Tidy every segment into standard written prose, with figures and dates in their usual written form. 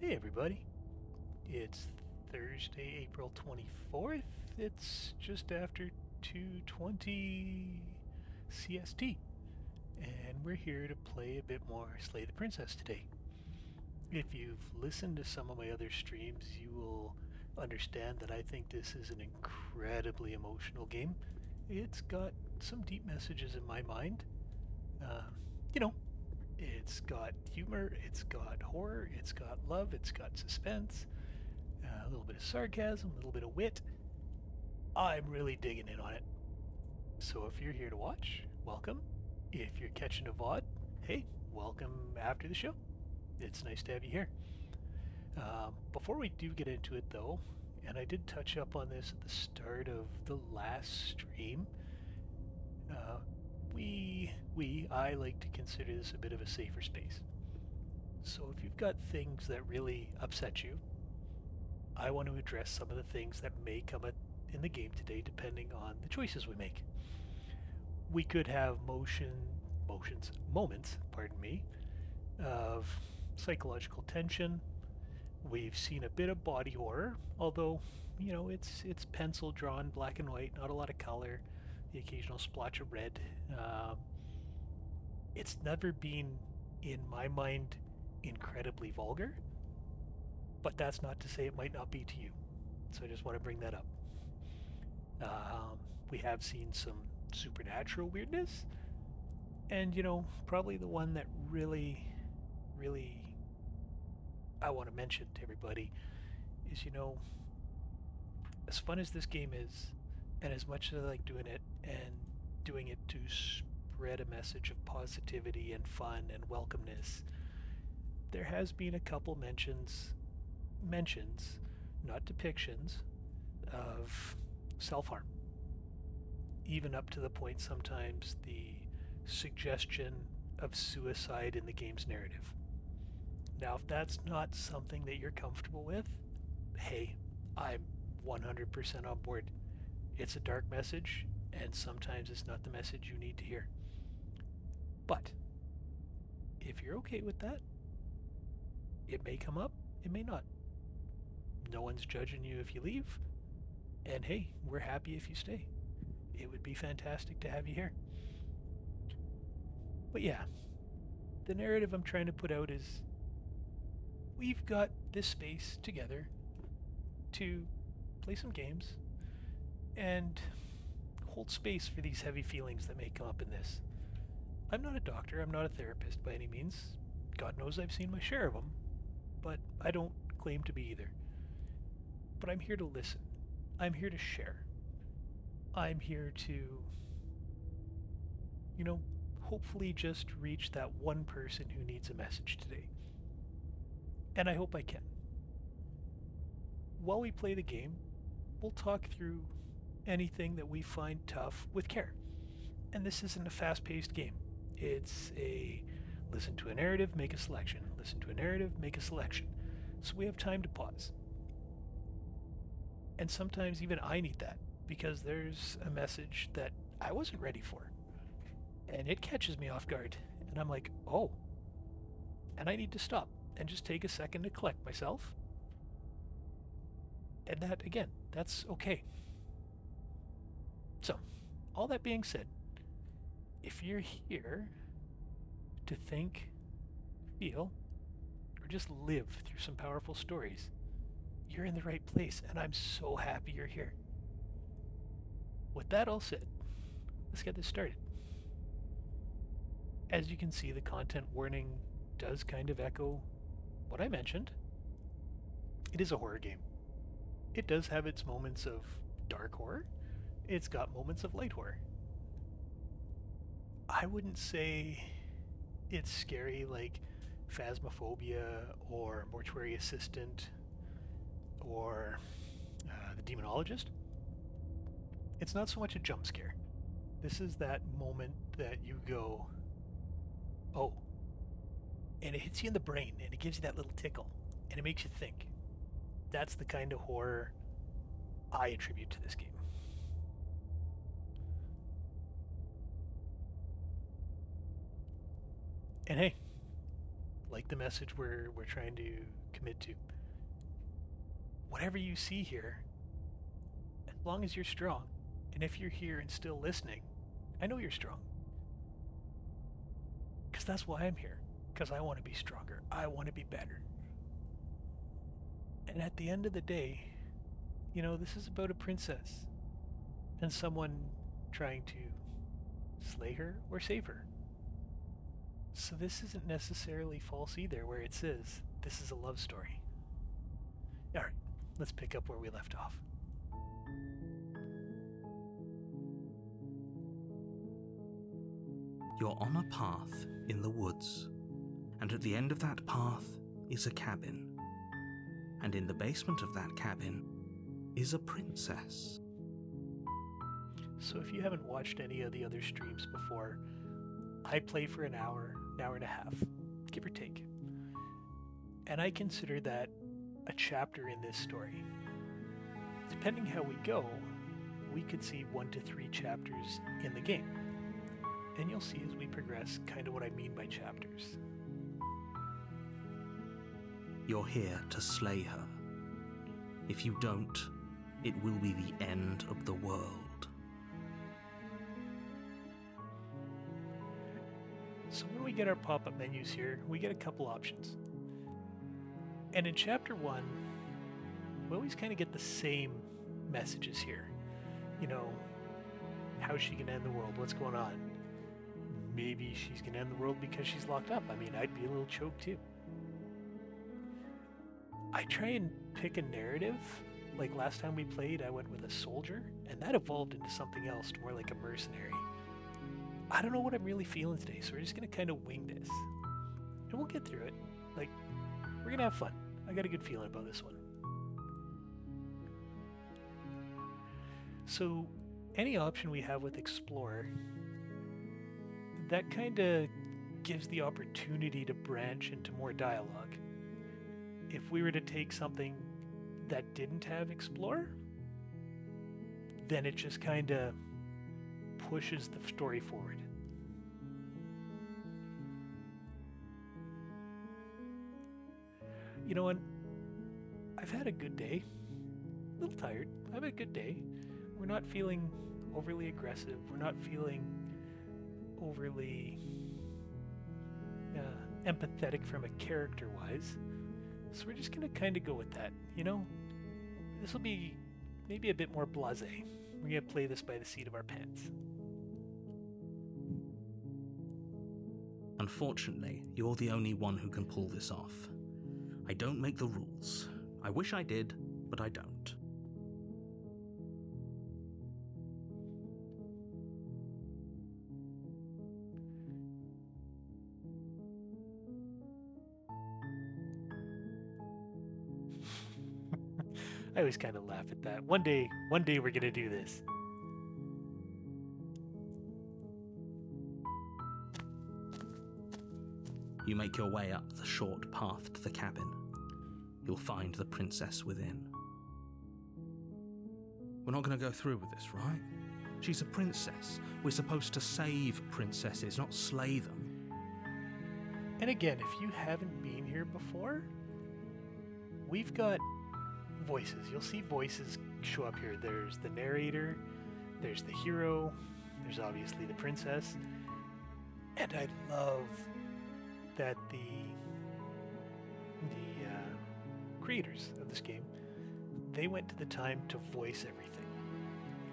Hey everybody, it's Thursday, April 24th. It's just after 2:20 CST, and we're here to play a bit more Slay the Princess today. If you've listened to some of my other streams, you will understand that I think this is an incredibly emotional game. It's got some deep messages in my mind. Uh, you know, it's got humor, it's got horror, it's got love, it's got suspense, a little bit of sarcasm, a little bit of wit. I'm really digging in on it. So if you're here to watch, welcome. If you're catching a VOD, hey, welcome after the show. It's nice to have you here. Before we do get into it though, and I did touch up on this at the start of the last stream, uh, I like to consider this a bit of a safer space. So if you've got things that really upset you, I want to address some of the things that may come in the game today depending on the choices we make. We could have moments, pardon me, of psychological tension. We've seen a bit of body horror, although, it's pencil drawn, black and white, not a lot of color, the occasional splotch of red. Um, it's never been, in my mind, incredibly vulgar, but that's not to say it might not be to you. So I just want to bring that up. We have seen some supernatural weirdness, and probably the one that really I want to mention to everybody is as fun as this game is, and as much as I like doing it and doing it to spread a message of positivity and fun and welcomeness, there has been a couple mentions, not depictions, of self-harm, even up to the point sometimes the suggestion of suicide in the game's narrative. Now, if that's not something that you're comfortable with, hey, I'm 100% on board. It's a dark message, and sometimes it's not the message you need to hear. But if you're okay with that, it may come up, it may not. No one's judging you if you leave, and hey, we're happy if you stay. It would be fantastic to have you here. But yeah, the narrative I'm trying to put out is we've got this space together to play some games and hold space for these heavy feelings that may come up in this. I'm not a doctor, I'm not a therapist by any means. God knows I've seen my share of them, but I don't claim to be either. But I'm here to listen. I'm here to share. I'm here to, hopefully just reach that one person who needs a message today. And I hope I can. While we play the game, we'll talk through anything that we find tough with care. And this isn't a fast paced game. It's a listen to a narrative, make a selection. Listen to a narrative, make a selection. So we have time to pause. And sometimes even I need that because there's a message that I wasn't ready for. And it catches me off guard. And I'm like, oh. And I need to stop and just take a second to collect myself. And that, again, that's okay. So, all that being said, if you're here to think, feel, or just live through some powerful stories, you're in the right place, and I'm so happy you're here. With that all said, let's get this started. As you can see, the content warning does kind of echo what I mentioned. It is a horror game. It does have its moments of dark horror. It's got moments of light horror. I wouldn't say it's scary like Phasmophobia or Mortuary Assistant or The Demonologist. It's not so much a jump scare. This is that moment that you go, oh, and it hits you in the brain and it gives you that little tickle and it makes you think. That's the kind of horror I attribute to this game. And hey, like the message we're trying to commit to. Whatever you see here, as long as you're strong, and if you're here and still listening, I know you're strong. Because that's why I'm here. Because I want to be stronger. I want to be better. And at the end of the day, this is about a princess and someone trying to slay her or save her. So this isn't necessarily false either, where it says this is a love story. Alright, let's pick up where we left off. You're on a path in the woods, and at the end of that path is a cabin. And in the basement of that cabin is a princess. So if you haven't watched any of the other streams before, I play for an hour and a half, give or take. And I consider that a chapter in this story. Depending how we go, we could see 1 to 3 chapters in the game. And you'll see as we progress kind of what I mean by chapters. You're here to slay her. If you don't, it will be the end of the world. So when we get our pop-up menus here, we get a couple options. And in chapter 1, we always kind of get the same messages here. How's she gonna end the world? What's going on? Maybe she's gonna end the world because she's locked up. I mean, I'd be a little choked too. I try and pick a narrative. Like last time we played, I went with a soldier, and that evolved into something else, more like a mercenary. I don't know what I'm really feeling today, so we're just gonna kind of wing this. And we'll get through it. We're gonna have fun. I got a good feeling about this one. So, any option we have with Explore, that kind of gives the opportunity to branch into more dialogue. If we were to take something that didn't have Explore, then it just kind of pushes the story forward. And I've had a good day. A little tired. I've had a good day. We're not feeling overly aggressive. We're not feeling overly empathetic from a character-wise. So we're just going to kind of go with that, This will be maybe a bit more blasé. We're going to play this by the seat of our pants. Unfortunately, you're the only one who can pull this off. I don't make the rules. I wish I did, but I don't. I always kind of laugh at that. One day we're going to do this. You make your way up the short path to the cabin. You'll find the princess within. We're not going to go through with this, right? She's a princess. We're supposed to save princesses, not slay them. And again, if you haven't been here before, we've got voices. You'll see voices show up here. There's the narrator, there's the hero, there's obviously the princess. And I love that the creators of this game, they went to the time to voice everything.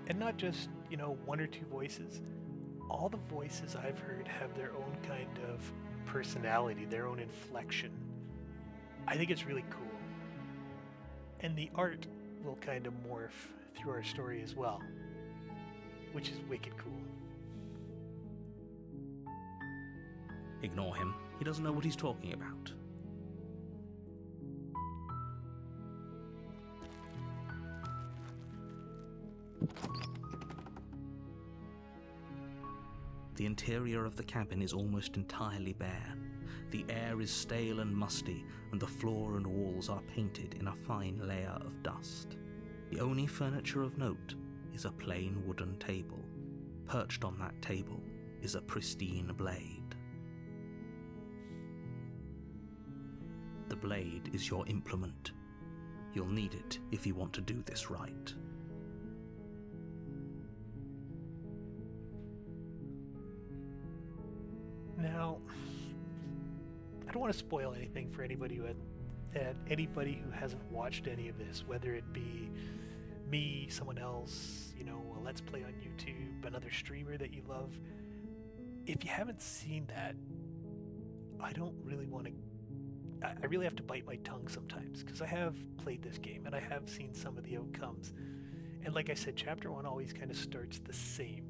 And not just, 1 or 2 voices. All the voices I've heard have their own kind of personality, their own inflection. I think it's really cool. And the art will kind of morph through our story as well, which is wicked cool. Ignore him. He doesn't know what he's talking about. The interior of the cabin is almost entirely bare. The air is stale and musty, and the floor and walls are painted in a fine layer of dust. The only furniture of note is a plain wooden table. Perched on that table is a pristine blade. blade is your implement. You'll need it if you want to do this right. Now, I don't want to spoil anything for anybody who hasn't watched any of this, whether it be me, someone else, a Let's Play on YouTube, another streamer that you love. If you haven't seen that, I don't really want to... I really have to bite my tongue sometimes, because I have played this game, and I have seen some of the outcomes. And like I said, Chapter 1 always kind of starts the same.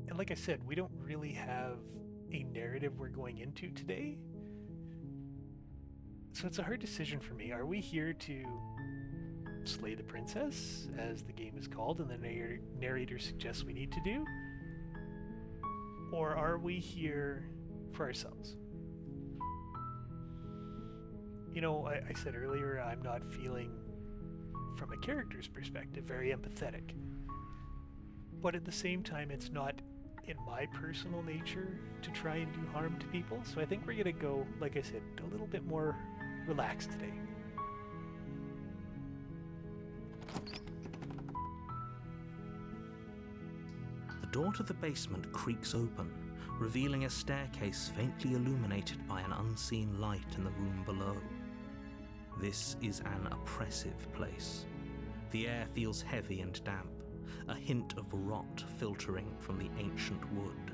And like I said, we don't really have a narrative we're going into today. So it's a hard decision for me. Are we here to slay the princess, as the game is called and the narrator suggests we need to do? Or are we here for ourselves? I said earlier, I'm not feeling, from a character's perspective, very empathetic. But at the same time, it's not in my personal nature to try and do harm to people. So I think we're going to go, like I said, a little bit more relaxed today. The door to the basement creaks open, revealing a staircase faintly illuminated by an unseen light in the room below. This is an oppressive place. The air feels heavy and damp, a hint of rot filtering from the ancient wood.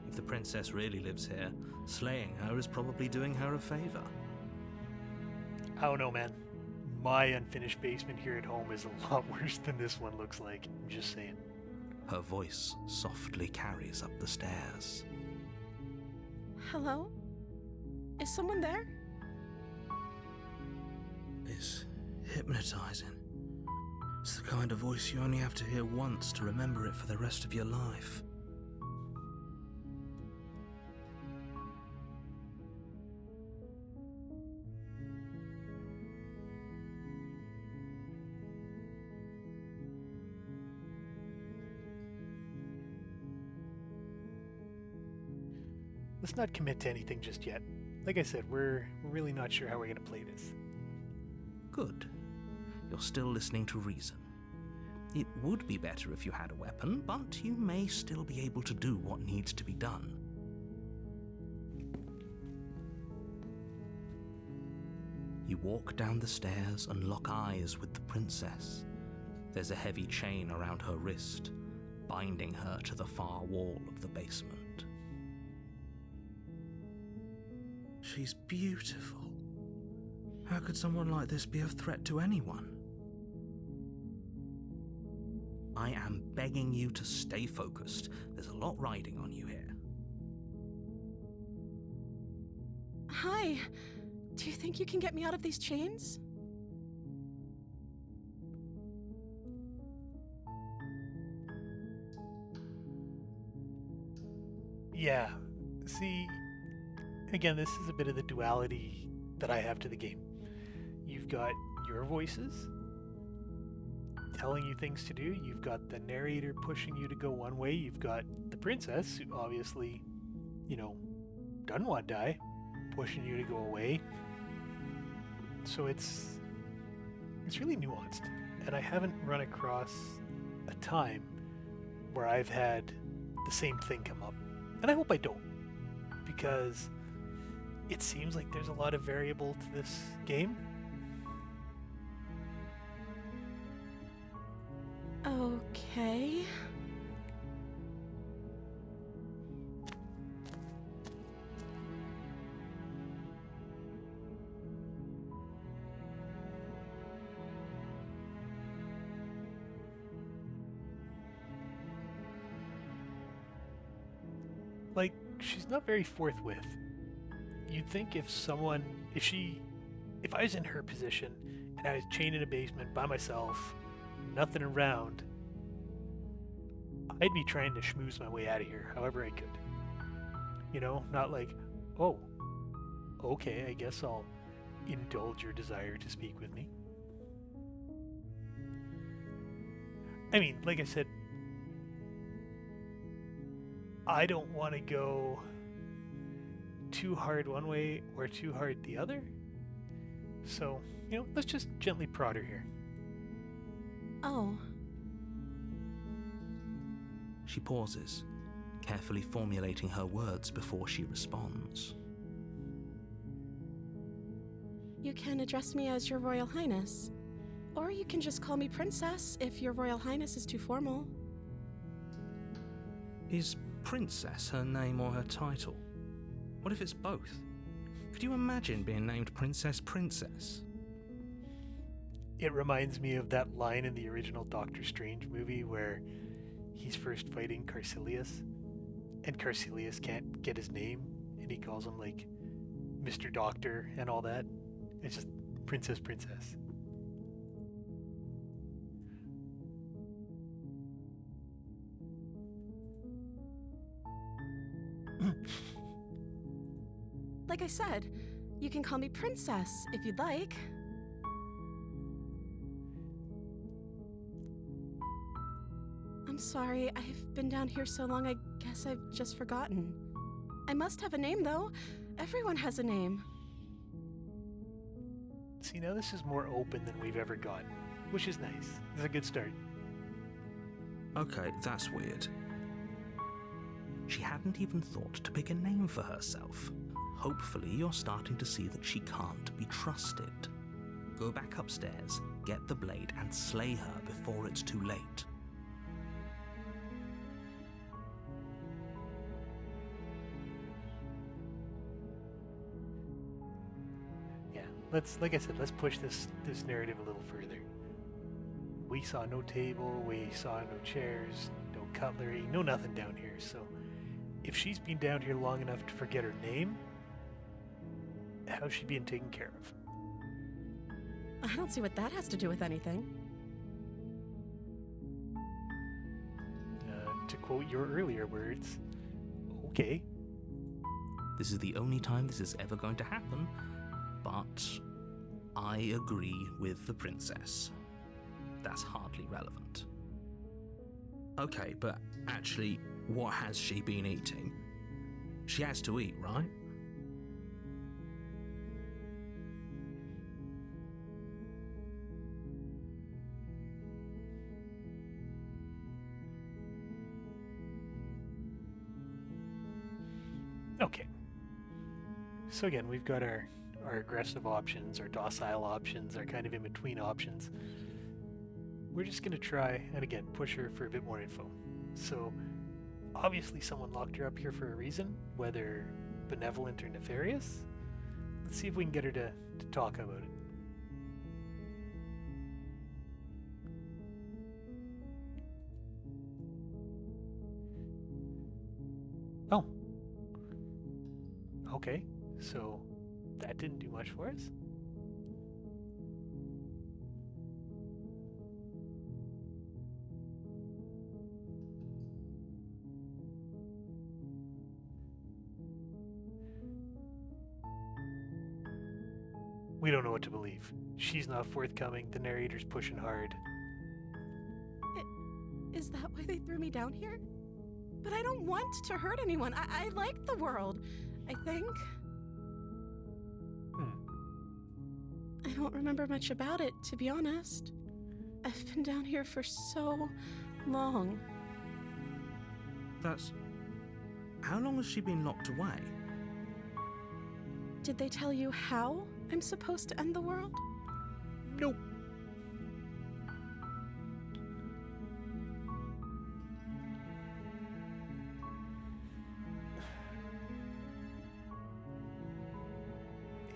If the princess really lives here, slaying her is probably doing her a favor. I don't know, man. My unfinished basement here at home is a lot worse than this one looks like. I'm just saying. Her voice softly carries up the stairs. Hello? Is someone there? It's hypnotizing. It's the kind of voice you only have to hear once to remember it for the rest of your life. Let's not commit to anything just yet. Like I said, we're really not sure how we're going to play this. Good. You're still listening to reason. It would be better if you had a weapon, but you may still be able to do what needs to be done. You walk down the stairs and lock eyes with the princess. There's a heavy chain around her wrist, binding her to the far wall of the basement. She's beautiful. How could someone like this be a threat to anyone? I am begging you to stay focused. There's a lot riding on you here. Hi. Do you think you can get me out of these chains? Yeah. See, again, this is a bit of the duality that I have to the game. You've got your voices telling you things to do. You've got the narrator pushing you to go one way. You've got the princess, who obviously, doesn't want to die, pushing you to go away. So it's really nuanced. And I haven't run across a time where I've had the same thing come up. And I hope I don't. Because it seems like there's a lot of variable to this game. Okay. Like, she's not very forthwith. You'd think if I was in her position and I was chained in a basement by myself, nothing around, I'd be trying to schmooze my way out of here however I could. Not like, oh, okay, I guess I'll indulge your desire to speak with me. I mean, like I said, I don't want to go too hard one way or too hard the other. So, let's just gently prod her here. Oh. She pauses, carefully formulating her words before she responds. You can address me as Your Royal Highness. Or you can just call me Princess if Your Royal Highness is too formal. Is Princess her name or her title? What if it's both? Could you imagine being named Princess Princess? It reminds me of that line in the original Doctor Strange movie where he's first fighting Karsilius, and Karsilius can't get his name, and he calls him, like, Mr. Doctor and all that. It's just Princess Princess. Like I said, you can call me Princess if you'd like. I'm sorry, I've been down here so long I guess I've just forgotten. I must have a name, though. Everyone has a name. See, now this is more open than we've ever gotten, which is nice. It's a good start. Okay, that's weird. She hadn't even thought to pick a name for herself. Hopefully you're starting to see that she can't be trusted. Go back upstairs, get the blade, and slay her before it's too late. Like I said, let's push this narrative a little further. We saw no table, we saw no chairs, no cutlery, no nothing down here, so if she's been down here long enough to forget her name, how's she being taken care of? I don't see what that has to do with anything. To quote your earlier words, okay. This is the only time this is ever going to happen, but I agree with the princess. That's hardly relevant. Okay, but actually, what has she been eating? She has to eat, right? Okay. So again, we've got our aggressive options, our docile options, our kind of in-between options. We're just going to try, and again, push her for a bit more info. So, obviously someone locked her up here for a reason, whether benevolent or nefarious. Let's see if we can get her to talk about it. Oh. Okay, so that didn't do much for us. We don't know what to believe. She's not forthcoming, the narrator's pushing hard. Is that why they threw me down here? But I don't want to hurt anyone. I like the world, I think. I don't remember much about it, to be honest. I've been down here for so long. How long has she been locked away? Did they tell you how I'm supposed to end the world? Nope.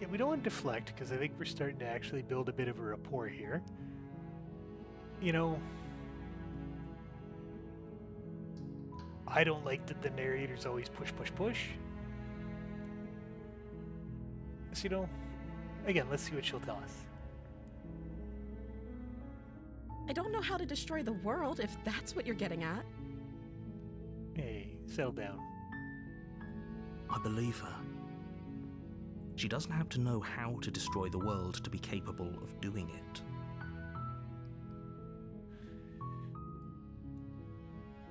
Yeah, we don't want to deflect, because I think we're starting to actually build a bit of a rapport here. You know, I don't like that the narrator's always push, push, push. So, you know, again, let's see what she'll tell us. I don't know how to destroy the world, if that's what you're getting at. Hey, settle down. I believe her. She doesn't have to know how to destroy the world to be capable of doing it.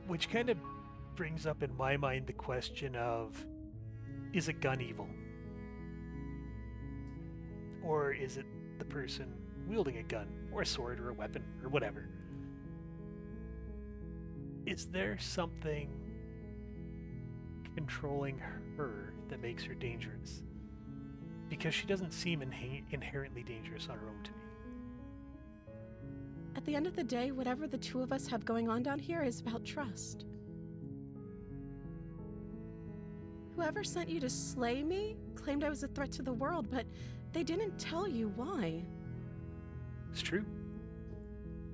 Which kind of brings up in my mind the question of, is a gun evil? Or is it the person wielding a gun, or a sword, or a weapon, or whatever? Is there something controlling her that makes her dangerous? Because she doesn't seem inherently dangerous on her own to me. At the end of the day, whatever the two of us have going on down here is about trust. Whoever sent you to slay me claimed I was a threat to the world, but they didn't tell you why. It's true.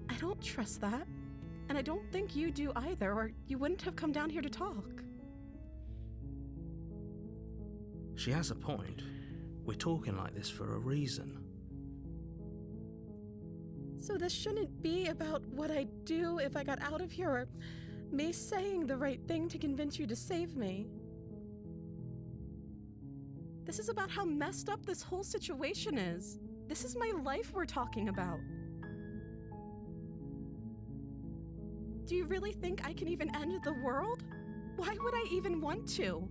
I don't trust that. And I don't think you do either, or you wouldn't have come down here to talk. She has a point. We're talking like this for a reason. So this shouldn't be about what I'd do if I got out of here, or me saying the right thing to convince you to save me. This is about how messed up this whole situation is. This is my life we're talking about. Do you really think I can even end the world? Why would I even want to?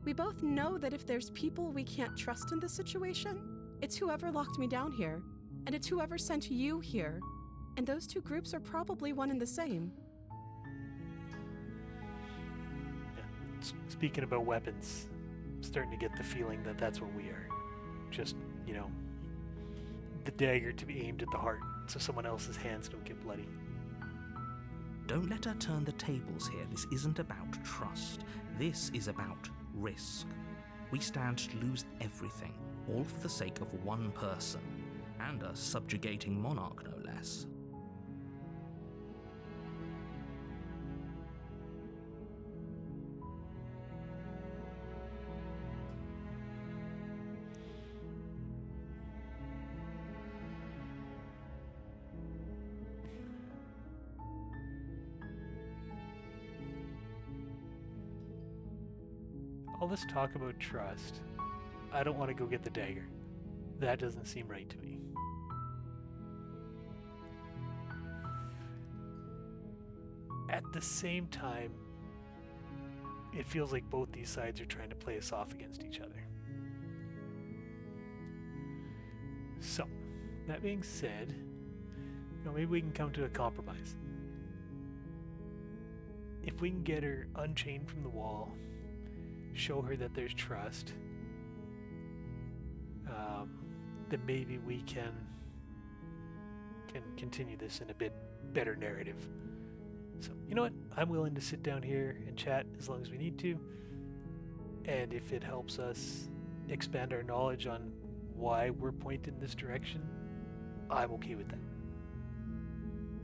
We both know that if there's people we can't trust in this situation, it's whoever locked me down here, and it's whoever sent you here. And those two groups are probably one and the same. Speaking about weapons, I'm starting to get the feeling that that's what we are. Just, the dagger to be aimed at the heart so someone else's hands don't get bloody. Don't let her turn the tables here. This isn't about trust. This is about risk. We stand to lose everything, all for the sake of one person, and a subjugating monarch, no less. All this talk about trust, I don't want to go get the dagger. That doesn't seem right to me. At the same time, it feels like both these sides are trying to play us off against each other. So, that being said, maybe we can come to a compromise. If we can get her unchained from the wall, show her that there's trust, then maybe we can continue this in a bit better narrative. So, you know what? I'm willing to sit down here and chat as long as we need to. And if it helps us expand our knowledge on why we're pointed in this direction, I'm okay with that.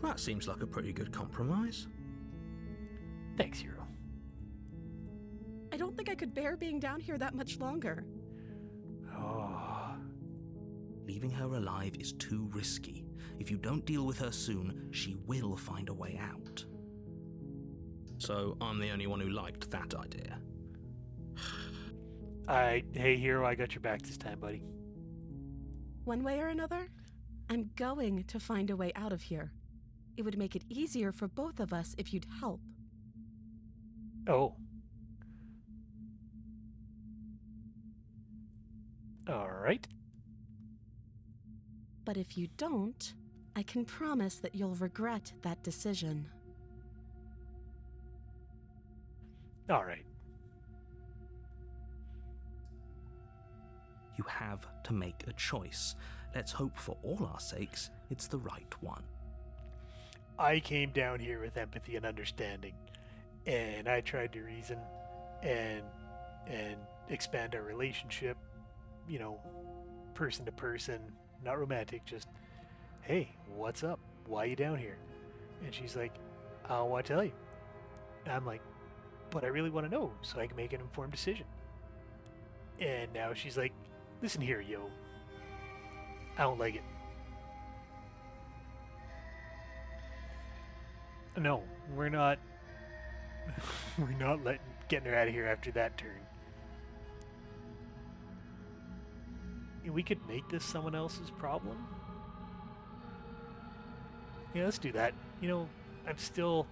That seems like a pretty good compromise. Thanks, Hero. I don't think I could bear being down here that much longer. Oh. Leaving her alive is too risky. If you don't deal with her soon, she will find a way out. So I'm the only one who liked that idea. Hey, Hero, I got your back this time, buddy. One way or another, I'm going to find a way out of here. It would make it easier for both of us if you'd help. Oh. All right. But if you don't, I can promise that you'll regret that decision. All right. You have to make a choice. Let's hope for all our sakes it's the right one. I came down here with empathy and understanding, and I tried to reason and expand our relationship, person to person, not romantic, just, hey, what's up? Why are you down here? And she's like, I don't want to tell you. And I'm like, but I really want to know so I can make an informed decision. And now she's like, listen here, yo. I don't like it. No, we're not. We're not getting her out of here after that turn. We could make this someone else's problem. Yeah, let's do that. I'm still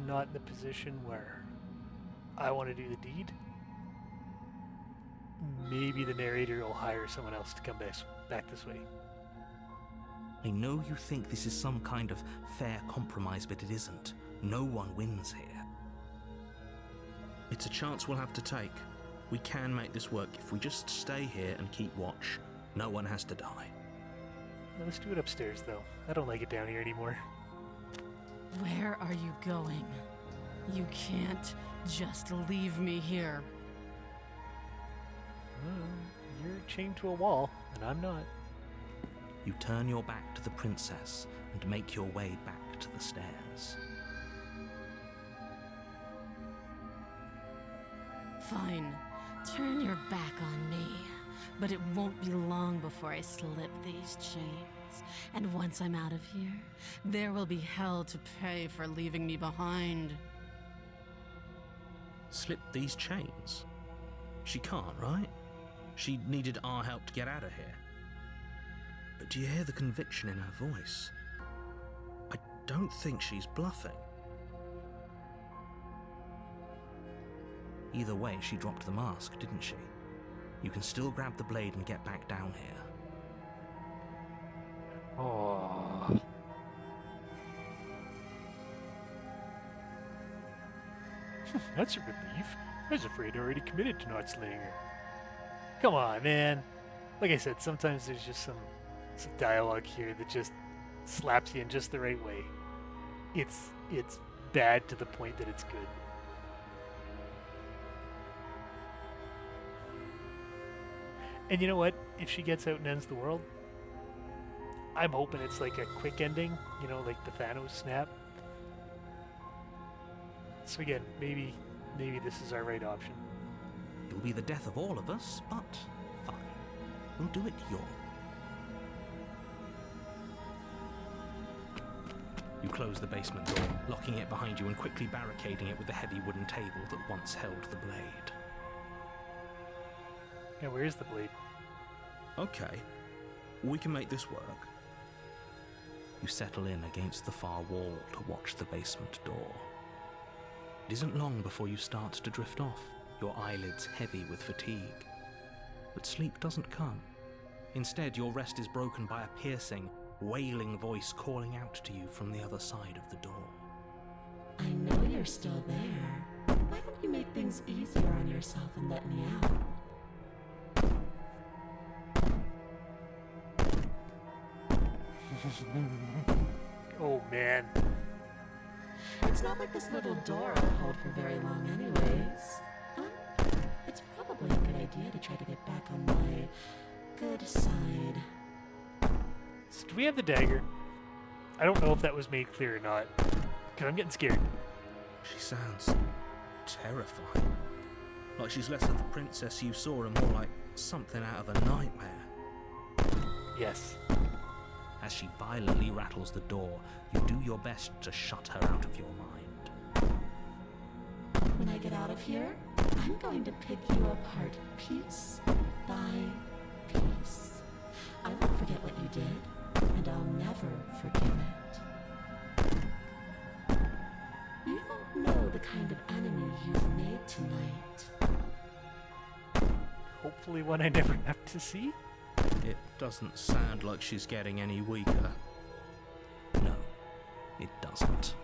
not in the position where I want to do the deed, maybe the narrator will hire someone else to come back this way. I know you think this is some kind of fair compromise, but it isn't. No one wins here. It's a chance we'll have to take. We can make this work if we just stay here and keep watch. No one has to die. Well, let's do it upstairs, though. I don't like it down here anymore. Where are you going? You can't just leave me here. You're chained to a wall, and I'm not. You turn your back to the princess and make your way back to the stairs. Fine. Turn your back on me. But it won't be long before I slip these chains. And once I'm out of here, there will be hell to pay for leaving me behind. Slip these chains? She can't, right? She needed our help to get out of here. But do you hear the conviction in her voice? I don't think she's bluffing. Either way, she dropped the mask, didn't she? You can still grab the blade and get back down here. Oh. That's a relief. I was afraid I already committed to not slaying her. Come on, man. Like I said, sometimes there's just some dialogue here that just slaps you in just the right way. It's bad to the point that it's good. And you know what? If she gets out and ends the world, I'm hoping it's like a quick ending, you know, like the Thanos snap. So again, maybe this is our right option. It'll be the death of all of us, but fine. We'll do it your way. You close the basement door, locking it behind you and quickly barricading it with the heavy wooden table that once held the blade. Yeah, where's the blade? Okay, we can make this work. You settle in against the far wall to watch the basement door. It isn't long before you start to drift off, your eyelids heavy with fatigue. But sleep doesn't come. Instead, your rest is broken by a piercing, wailing voice calling out to you from the other side of the door. I know you're still there. Why don't you make things easier on yourself and let me out? Oh man. It's not like this little door will hold for very long anyways. It's probably a good idea to try to get back on my good side. So do we have the dagger? I don't know if that was made clear or not, because I'm getting scared. She sounds terrifying. Like she's less of the princess you saw and more like something out of a nightmare. Yes. As she violently rattles the door, you do your best to shut her out of your mind. When I get out of here, I'm going to pick you apart piece by piece. I won't forget what you did, and I'll never forgive it. You don't know the kind of enemy you've made tonight. Hopefully one I never have to see. It doesn't sound like she's getting any weaker. No, it doesn't.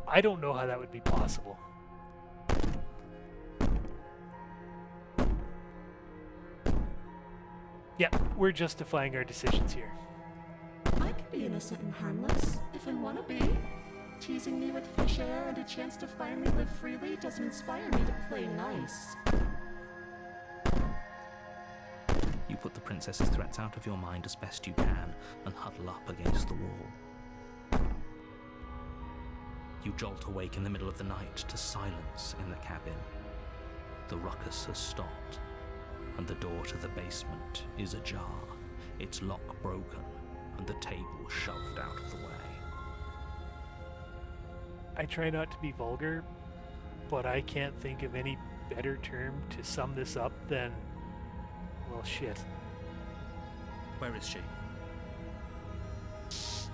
I don't know how that would be possible. Yeah, we're justifying our decisions here. I could be innocent and harmless, if I want to be. Teasing me with fresh air and a chance to finally live freely doesn't inspire me to play nice. You put the princess's threats out of your mind as best you can and huddle up against the wall. You jolt awake in the middle of the night to silence in the cabin. The ruckus has stopped, and the door to the basement is ajar, its lock broken, and the table shoved out of the way. I try not to be vulgar, but I can't think of any better term to sum this up than, well, shit. Where is she?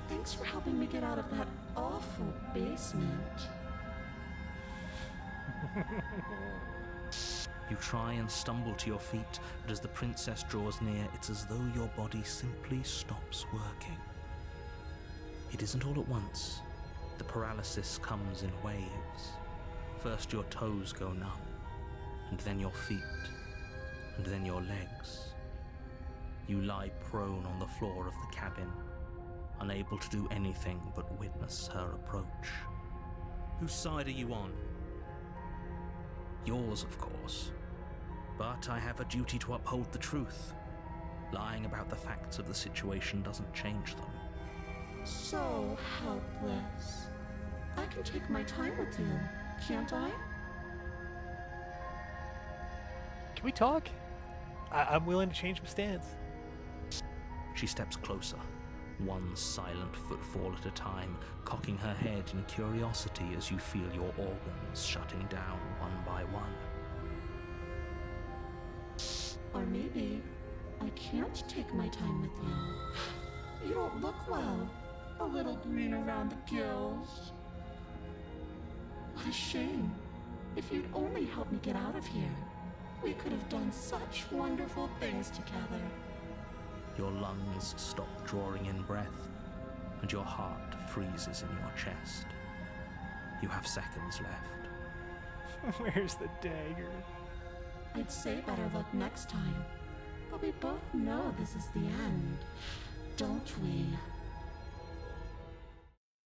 Thanks for helping me get out of that awful basement. You try and stumble to your feet, but as the princess draws near, it's as though your body simply stops working. It isn't all at once. The paralysis comes in waves. First your toes go numb, and then your feet, and then your legs. You lie prone on the floor of the cabin, unable to do anything but witness her approach. Whose side are you on? Yours, of course. But I have a duty to uphold the truth. Lying about the facts of the situation doesn't change them. So helpless. I can take my time with you, can't I? Can we talk? I'm willing to change my stance. She steps closer, one silent footfall at a time, cocking her head in curiosity as you feel your organs shutting down one by one. Or maybe I can't take my time with you. You don't look well. A little green around the gills. What a shame. If you'd only helped me get out of here, we could have done such wonderful things together. Your lungs stop drawing in breath, and your heart freezes in your chest. You have seconds left. Where's the dagger? I'd say better luck next time, but we both know this is the end, don't we?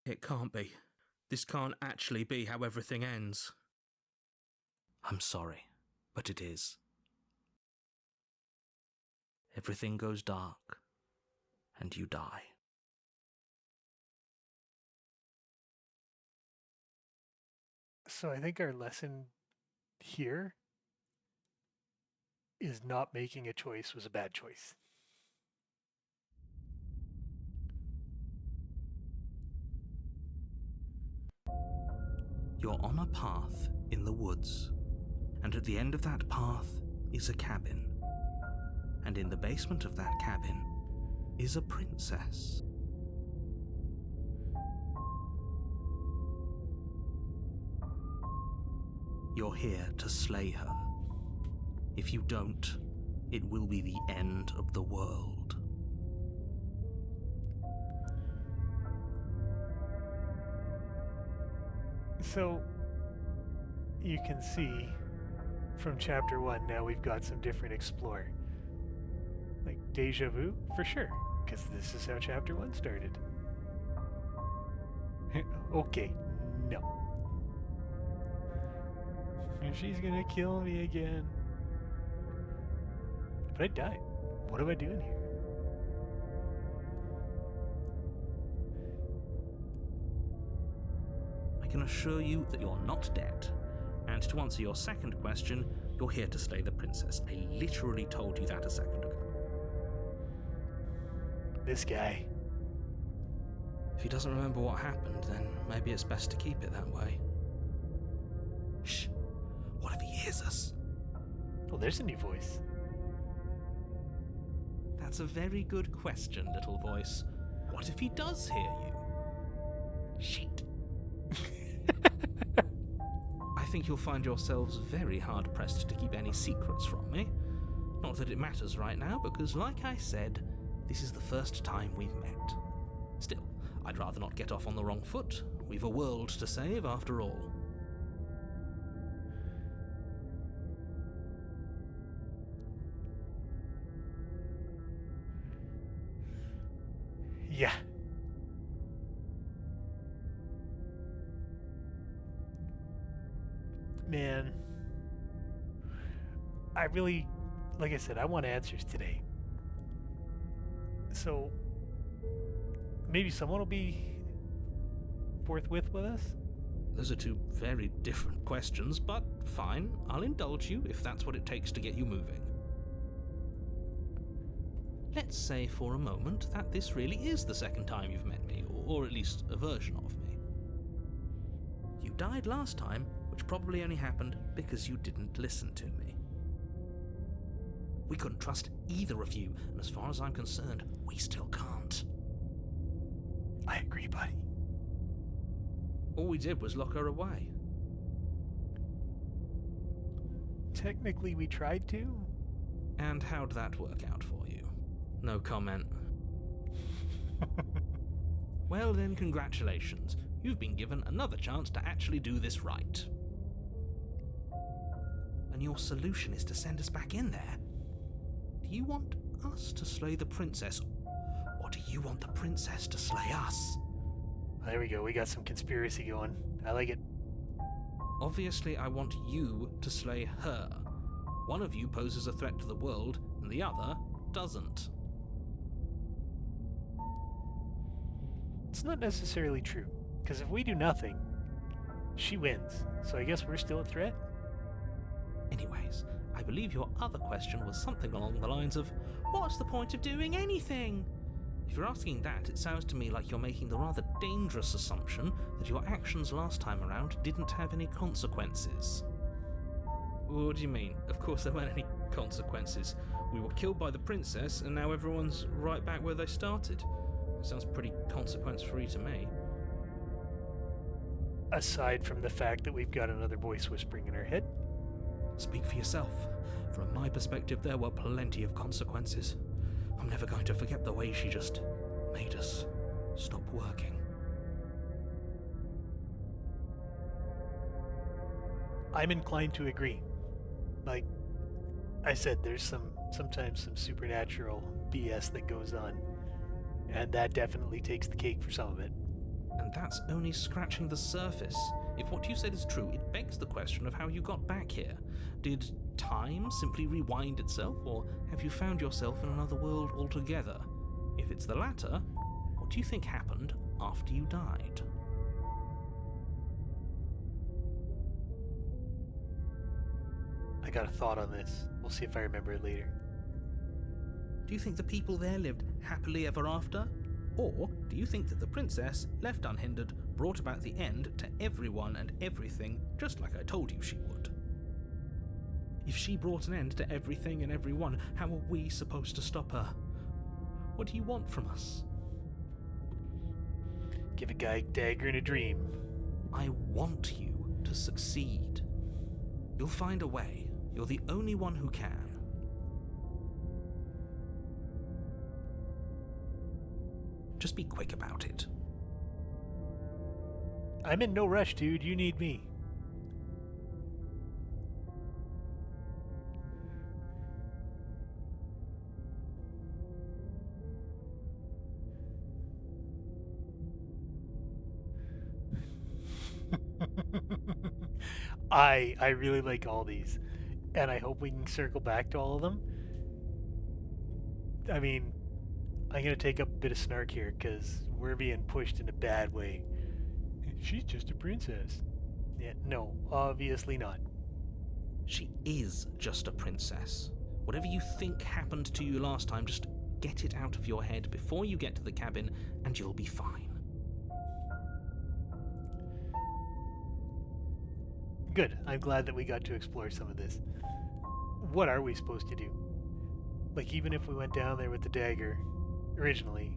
It can't be. This can't actually be how everything ends. I'm sorry, but it is. Everything goes dark, and you die. So I think our lesson here is not making a choice was a bad choice. You're on a path in the woods, and at the end of that path is a cabin. And in the basement of that cabin is a princess. You're here to slay her. If you don't, it will be the end of the world. So, you can see from chapter 1 now we've got some different explore. Like deja vu, for sure, because this is how chapter 1 started. Okay, no. She's gonna kill me again. But I died. What am I doing here? I can assure you that you're not dead. And to answer your second question, you're here to slay the princess. I literally told you that a second ago. This guy. If he doesn't remember what happened, then maybe it's best to keep it that way. Shh. What if he hears us? Oh, there's a new voice. That's a very good question, little voice. What if he does hear you? Shit. I think you'll find yourselves very hard-pressed to keep any secrets from me. Not that it matters right now, because like I said, this is the first time we've met. Still, I'd rather not get off on the wrong foot. We've a world to save, after all. Yeah. Man, I really, like I said, I want answers today. So, maybe someone will be forthwith with us? Those are two very different questions, but fine, I'll indulge you if that's what it takes to get you moving. Let's say for a moment that this really is the second time you've met me, or at least a version of me. You died last time, which probably only happened because you didn't listen to me. We couldn't trust either of you, and as far as I'm concerned, we still can't. I agree, buddy. All we did was lock her away. Technically, we tried to. And how'd that work out for you? No comment. Well then, congratulations. You've been given another chance to actually do this right. And your solution is to send us back in there? Do you want us to slay the princess, or do you want the princess to slay us? There we go, we got some conspiracy going. I like it. Obviously, I want you to slay her. One of you poses a threat to the world, and the other doesn't. It's not necessarily true, because if we do nothing, she wins. So I guess we're still a threat? Anyways, I believe your other question was something along the lines of, what's the point of doing anything? If you're asking that, it sounds to me like you're making the rather dangerous assumption that your actions last time around didn't have any consequences. What do you mean? Of course there weren't any consequences. We were killed by the princess, and now everyone's right back where they started. It sounds pretty consequence-free to me. Aside from the fact that we've got another voice whispering in our head. Speak for yourself. From my perspective, there were plenty of consequences. I'm never going to forget the way she just made us stop working. I'm inclined to agree. Like I said, there's sometimes some supernatural BS that goes on, and that definitely takes the cake for some of it. And that's only scratching the surface. If what you said is true, it begs the question of how you got back here. Did time simply rewind itself, or have you found yourself in another world altogether? If it's the latter, what do you think happened after you died? I got a thought on this. We'll see if I remember it later. Do you think the people there lived happily ever after? Or do you think that the princess, left unhindered, brought about the end to everyone and everything, just like I told you she would? If she brought an end to everything and everyone, how are we supposed to stop her? What do you want from us? Give a guy a dagger in a dream. I want you to succeed. You'll find a way. You're the only one who can. Just be quick about it. I'm in no rush, dude. You need me. I really like all these, and I hope we can circle back to all of them. I mean, I'm going to take up a bit of snark here, because we're being pushed in a bad way. She's just a princess. Yeah, no, obviously not. She is just a princess. Whatever you think happened to you last time, just get it out of your head before you get to the cabin, and you'll be fine. Good. I'm glad that we got to explore some of this. What are we supposed to do? Like, even if we went down there with the dagger originally,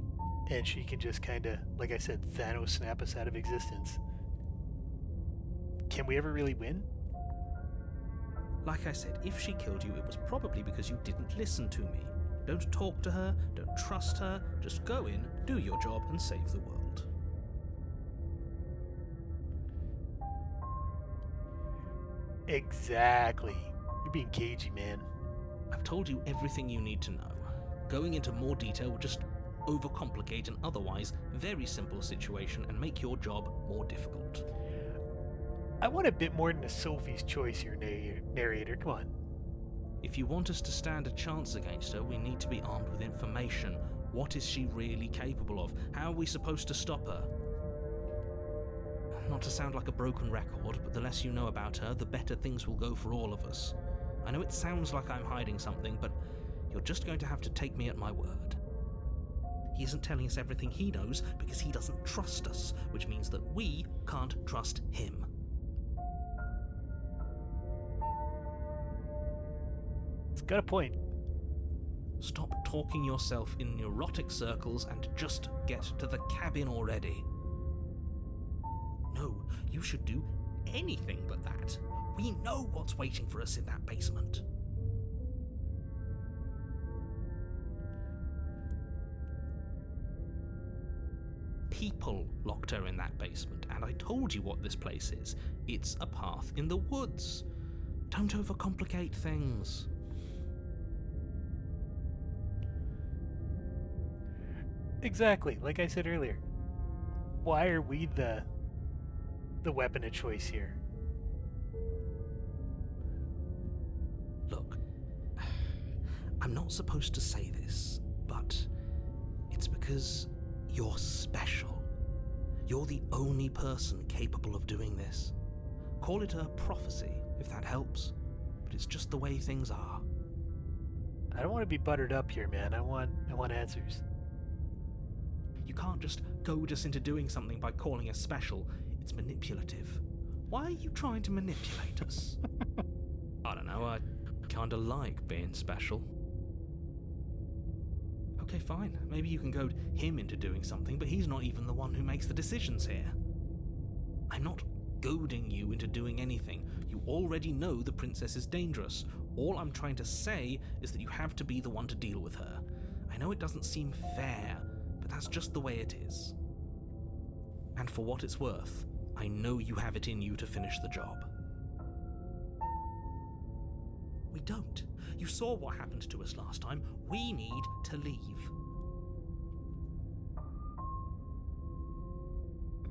and she can just kind of, like I said, Thanos snap us out of existence, can we ever really win? Like I said, if she killed you, it was probably because you didn't listen to me. Don't talk to her, don't trust her, just go in, do your job, and save the world. Exactly. You're being cagey, man. I've told you everything you need to know. Going into more detail will just overcomplicate an otherwise very simple situation and make your job more difficult. I want a bit more than a Sophie's Choice here, narrator. Come on. If you want us to stand a chance against her, we need to be armed with information. What is she really capable of? How are we supposed to stop her? Not to sound like a broken record, but the less you know about her, the better things will go for all of us. I know it sounds like I'm hiding something, but you're just going to have to take me at my word. He isn't telling us everything he knows because he doesn't trust us, which means that we can't trust him. It's got a point. Stop talking yourself in neurotic circles and just get to the cabin already. No, you should do anything but that. We know what's waiting for us in that basement. People locked her in that basement, and I told you what this place is. It's a path in the woods. Don't overcomplicate things. Exactly, like I said earlier. Why are we the weapon of choice here? Look, I'm not supposed to say this, but it's because you're special. You're the only person capable of doing this. Call it a prophecy, if that helps, but it's just the way things are. I don't want to be buttered up here, man. I want answers. You can't just goad us into doing something by calling us special. It's manipulative. Why are you trying to manipulate us? I don't know, I kinda like being special. Okay, fine. Maybe you can goad him into doing something, but he's not even the one who makes the decisions here. I'm not goading you into doing anything. You already know the princess is dangerous. All I'm trying to say is that you have to be the one to deal with her. I know it doesn't seem fair, but that's just the way it is. And for what it's worth, I know you have it in you to finish the job. We don't. You saw what happened to us last time. We need to leave.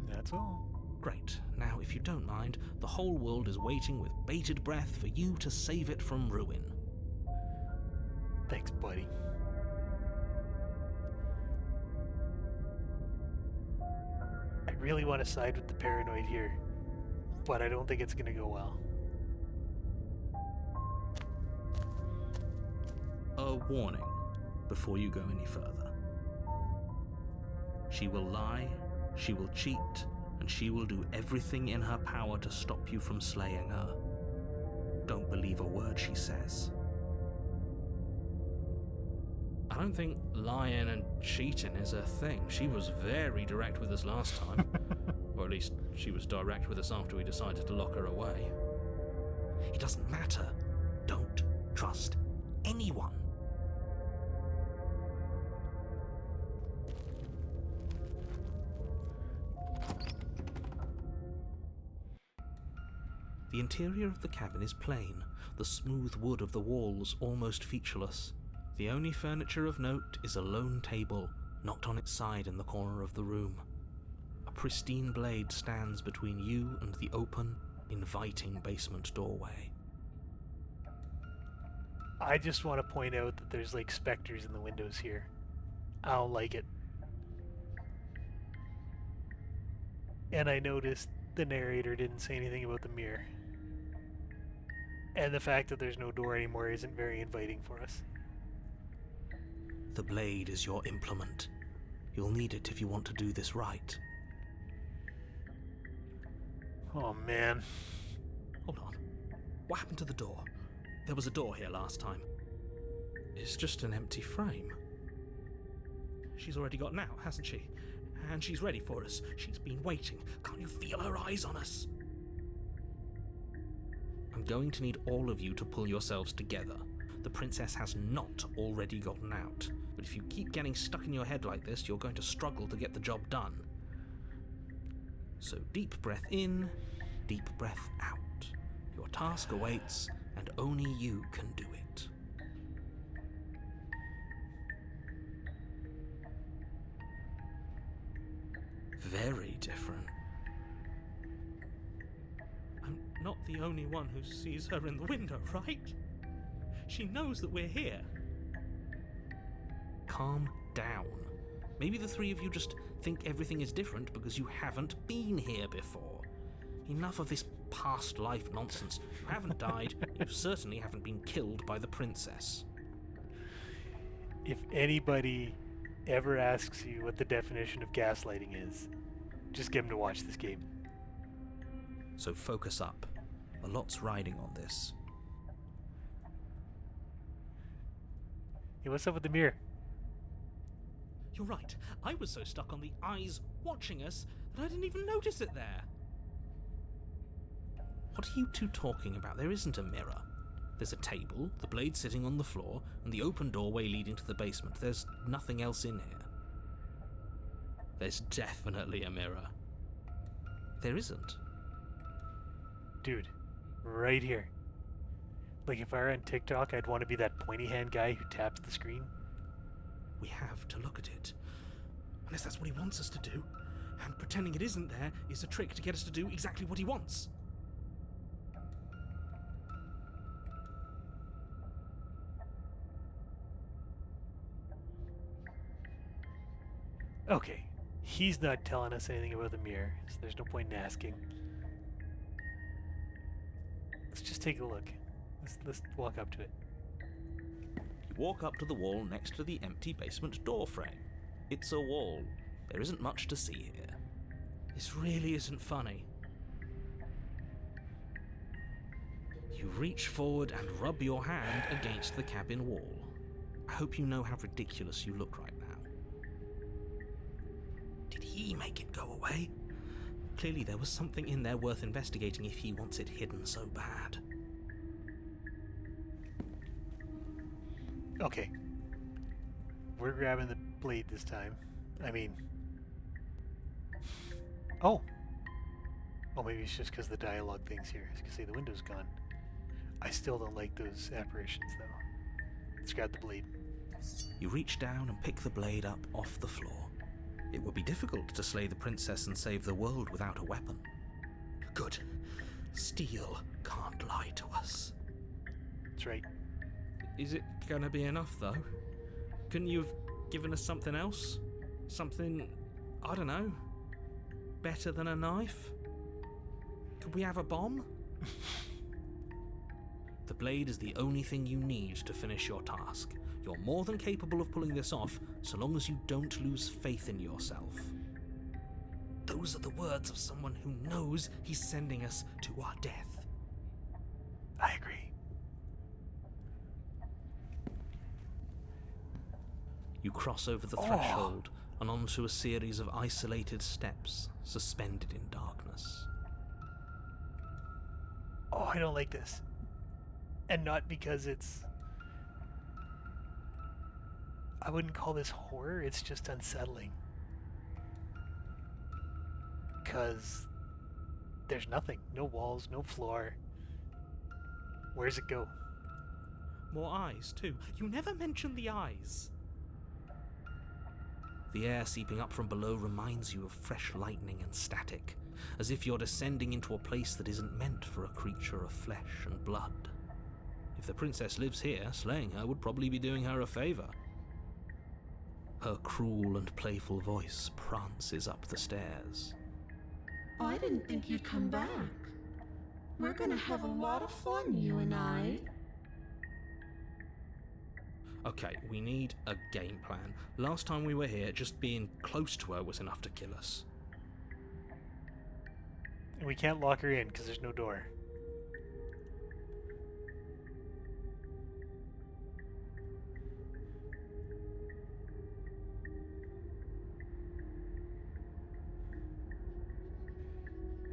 That's all. Great. Now, if you don't mind, the whole world is waiting with bated breath for you to save it from ruin. Thanks, buddy. I really want to side with the paranoid here, but I don't think it's going to go well. A warning before you go any further. She will lie, she will cheat, and she will do everything in her power to stop you from slaying her. Don't believe a word she says. I don't think lying and cheating is a thing. She was very direct with us last time. Or at least she was direct with us after we decided to lock her away. It doesn't matter. Don't trust anyone. The interior of the cabin is plain, the smooth wood of the walls almost featureless. The only furniture of note is a lone table, knocked on its side in the corner of the room. A pristine blade stands between you and the open, inviting basement doorway. I just want to point out that there's like specters in the windows here. I don't like it. And I noticed the narrator didn't say anything about the mirror. And the fact that there's no door anymore isn't very inviting for us. The blade is your implement. You'll need it if you want to do this right. Oh man. Hold on. What happened to the door? There was a door here last time. It's just an empty frame. She's already gotten out, hasn't she? And she's ready for us. She's been waiting. Can't you feel her eyes on us? I'm going to need all of you to pull yourselves together. The princess has not already gotten out. But if you keep getting stuck in your head like this, you're going to struggle to get the job done. So deep breath in, deep breath out. Your task awaits, and only you can do it. Very different. I'm not the only one who sees her in the window, right? She knows that we're here. Calm down. Maybe the three of you just think everything is different because you haven't been here before. Enough of this past life nonsense. You haven't died, you certainly haven't been killed by the princess. If anybody ever asks you what the definition of gaslighting is, just get them to watch this game. So focus up. A lot's riding on this. Hey, what's up with the mirror? You're right. I was so stuck on the eyes watching us that I didn't even notice it there. What are you two talking about? There isn't a mirror. There's a table, the blade sitting on the floor, and the open doorway leading to the basement. There's nothing else in here. There's definitely a mirror. There isn't. Dude, right here. Like, if I were on TikTok, I'd want to be that pointy hand guy who taps the screen. We have to look at it. Unless that's what he wants us to do. And pretending it isn't there is a trick to get us to do exactly what he wants. Okay, he's not telling us anything about the mirror, so there's no point in asking. Let's just take a look. Let's walk up to it. You walk up to the wall next to the empty basement door frame. It's a wall. There isn't much to see here. This really isn't funny. You reach forward and rub your hand against the cabin wall. I hope you know how ridiculous you look right now. Did he make it go away? Clearly there was something in there worth investigating if he wants it hidden so bad. Okay. We're grabbing the blade this time. I mean... Oh! Oh, maybe it's just because the dialogue thing's here. I was gonna say the window's gone. I still don't like those apparitions, though. Let's grab the blade. You reach down and pick the blade up off the floor. It would be difficult to slay the princess and save the world without a weapon. Good. Steel can't lie to us. That's right. Is it gonna be enough, though? Couldn't you have given us something else? Something, I don't know, better than a knife? Could we have a bomb? The blade is the only thing you need to finish your task. You're more than capable of pulling this off, so long as you don't lose faith in yourself. Those are the words of someone who knows he's sending us to our death. I agree. You cross over the threshold and onto a series of isolated steps, suspended in darkness. Oh, I don't like this. And not because it's... I wouldn't call this horror, it's just unsettling. Because there's nothing. No walls, no floor. Where's it go? More eyes, too. You never mention the eyes. The air seeping up from below reminds you of fresh lightning and static, as if you're descending into a place that isn't meant for a creature of flesh and blood. If the princess lives here, slaying her would probably be doing her a favor. Her cruel and playful voice prances up the stairs. I didn't think you'd come back. We're gonna have a lot of fun, you and I. Okay, we need a game plan. Last time we were here, just being close to her was enough to kill us. And we can't lock her in because there's no door.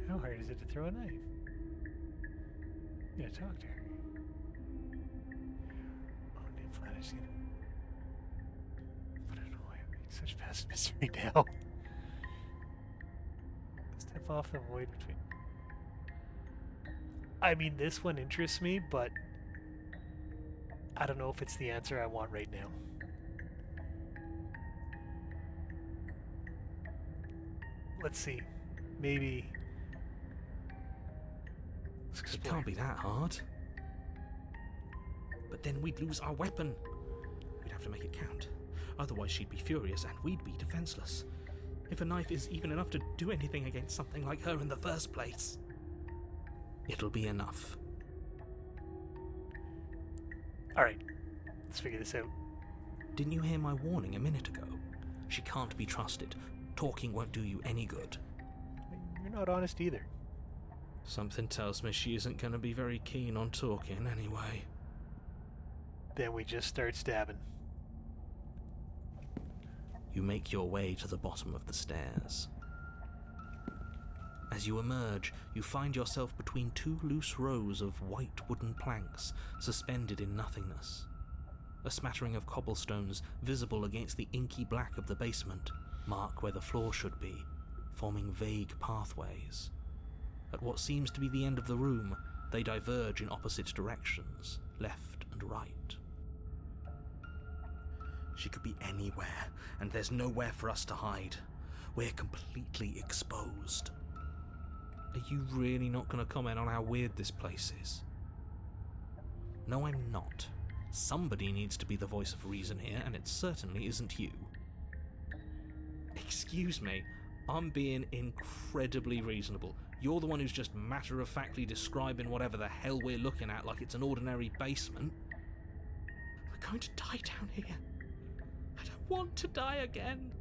How hard is it to throw a knife? I'm gonna talk to her. Oh, Ned Flanders gonna... I don't know why I'm being such pessimist right now. Step off the void between... I mean, this one interests me, but I don't know if it's the answer I want right now. Let's see. Maybe... It can't be that hard. But then we'd lose our weapon. We'd have to make it count. Otherwise she'd be furious and we'd be defenseless. If a knife is even enough to do anything against something like her in the first place, it'll be enough. Alright, let's figure this out. Didn't you hear my warning a minute ago? She can't be trusted. Talking won't do you any good. You're not honest either. Something tells me she isn't going to be very keen on talking anyway. Then we just start stabbing. You make your way to the bottom of the stairs. As you emerge, you find yourself between two loose rows of white wooden planks suspended in nothingness. A smattering of cobblestones, visible against the inky black of the basement, mark where the floor should be, forming vague pathways. At what seems to be the end of the room, they diverge in opposite directions, left and right. She could be anywhere, and there's nowhere for us to hide. We're completely exposed. Are you really not going to comment on how weird this place is? No, I'm not. Somebody needs to be the voice of reason here, and it certainly isn't you. Excuse me, I'm being incredibly reasonable. You're the one who's just matter-of-factly describing whatever the hell we're looking at like it's an ordinary basement. We're going to die down here. I don't want to die again.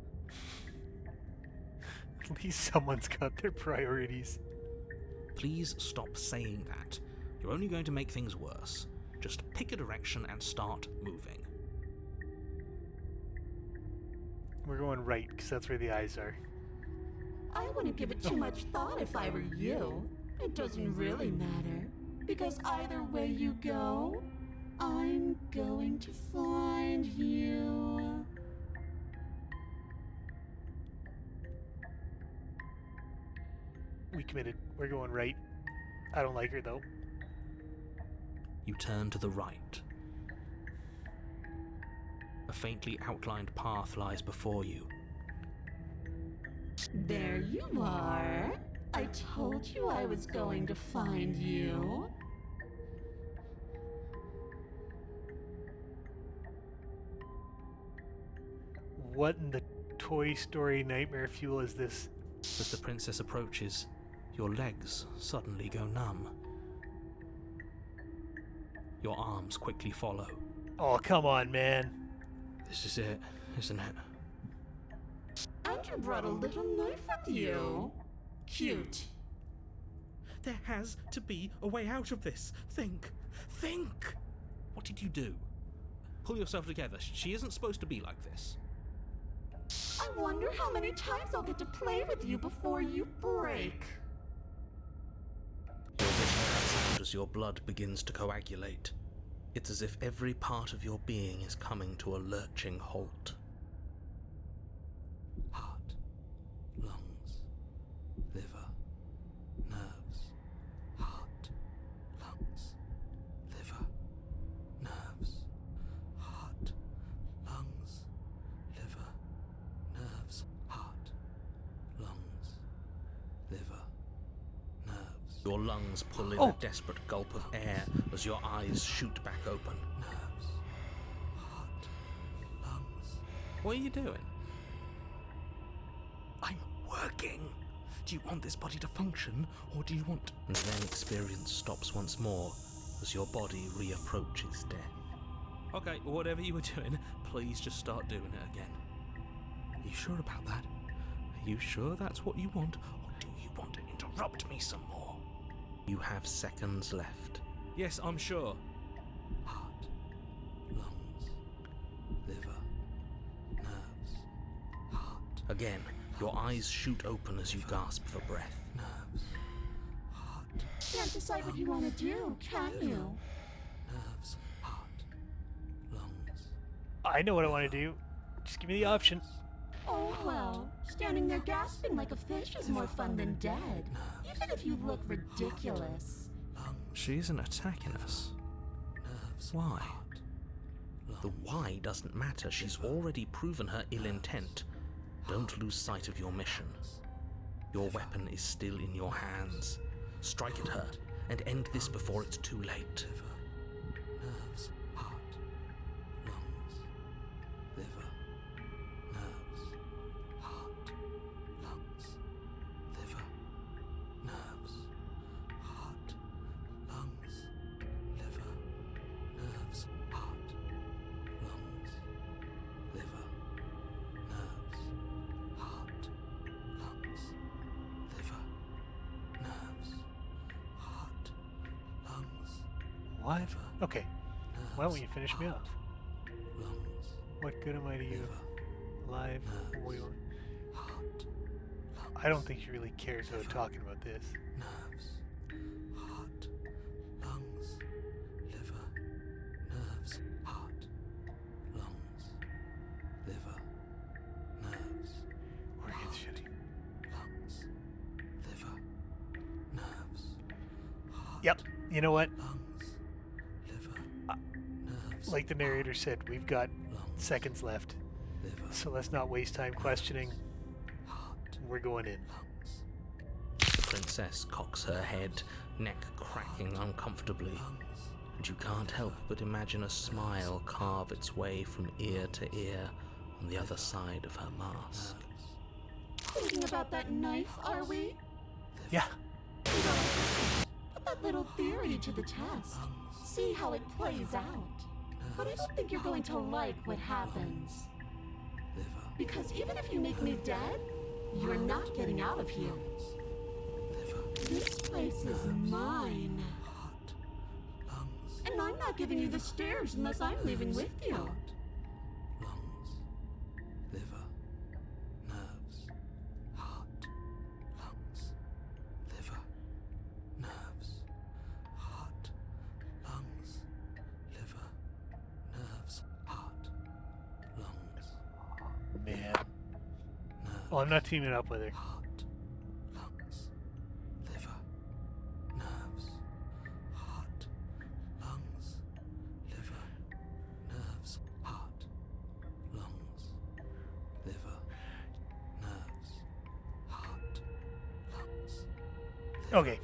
At least someone's got their priorities. Please stop saying that. You're only going to make things worse. Just pick a direction and start moving. We're going right, because that's where the eyes are. I wouldn't give it too much thought if I were you. It doesn't really matter, because either way you go, I'm going to find you. We committed. We're going right. I don't like her, though. You turn to the right. A faintly outlined path lies before you. There you are. I told you I was going to find you. What in the Toy Story nightmare fuel is this? As the princess approaches, your legs suddenly go numb. Your arms quickly follow. Oh, come on, man. This is it, isn't it? And you brought a little knife with you. Cute. There has to be a way out of this. Think! Think! What did you do? Pull yourself together. She isn't supposed to be like this. I wonder how many times I'll get to play with you before you break. Your vision cuts out as your blood begins to coagulate. It's as if every part of your being is coming to a lurching halt. Heart, lungs, liver, nerves. Heart, lungs, liver, nerves. Heart, lungs, liver, nerves. Heart, lungs, liver, nerves. Your lungs pull in a desperate gulp of air as your eyes shoot back open. Nerves, heart, lungs. What are you doing? I'm working. Do you want this body to function, or do you want... And then experience stops once more as your body reapproaches death. Okay, whatever you were doing, please just start doing it again. Are you sure about that? Are you sure that's what you want, or do you want to interrupt me some more? You have seconds left. Yes, I'm sure. Heart, lungs, liver, nerves, heart. Again, your eyes shoot open as you gasp for breath. Nerves, heart. Can't decide what you want to do, can you? Nerves, heart, lungs. I know what I want to do. Just give me the option. Oh well, standing there gasping like a fish is more fun than dead. Even if you look ridiculous. She isn't attacking us. Why? The why doesn't matter. She's already proven her ill intent. Don't lose sight of your mission. Your weapon is still in your hands. Strike at her and end this before it's too late. Nerves, heart, lungs, liver, nerves, heart, lungs, liver, nerves, heart, lungs, liver, nerves, heart, lungs, liver, nerves, heart, lungs, liver, nerves, heart, lungs. What? Okay. Why don't you finish me off? Lungs, What good am I to you? liver, live. I don't think she really cares about talking about this. Nerves, heart, lungs, liver, nerves, heart, lungs, liver, nerves, Organ's shitty. lungs, liver, nerves, heart, Yep. You know what? lungs, liver, nerves, Like the narrator said, we've got lungs, seconds left. liver, So let's not waste time questioning. heart, We're going in. lungs. The princess cocks her head, neck cracking uncomfortably, and you can't help but imagine a smile carve its way from ear to ear on the other side of her mask. Thinking about that knife, are we? Yeah. Put that little theory to the test. See how it plays out. But I don't think you're going to like what happens. Because even if you make me dead, you're not getting out of here. This place is mine. And I'm not giving you the stairs unless I'm leaving with you. Lungs, liver, nerves, heart, lungs, liver, nerves, heart, lungs, liver, nerves, heart, lungs, Man. nerves, Oh, I'm not teaming up with her. heart, lungs, liver, nerves, heart, lungs, liver, nerves, heart, lungs, liver, nerves, heart, lungs, Okay.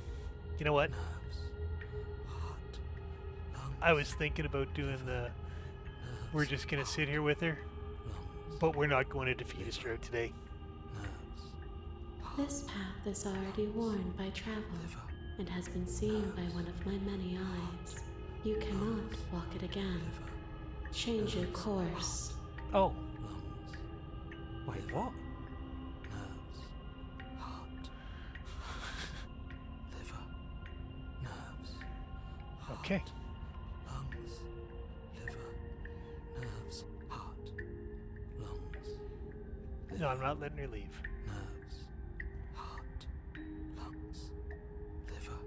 You know what? nerves, heart, lungs, I was thinking about doing the... We're just going to sit here with her, lungs, but we're not going to defeat her today. nerves, This path is already worn by travel and has been seen by one of my many eyes. You cannot walk it again. Change your course. Oh. lungs, Wait, what? nerves, heart, liver, nerves, Okay. lungs, liver, nerves, heart, lungs, No, I'm not letting her leave. nerves, heart, lungs, liver,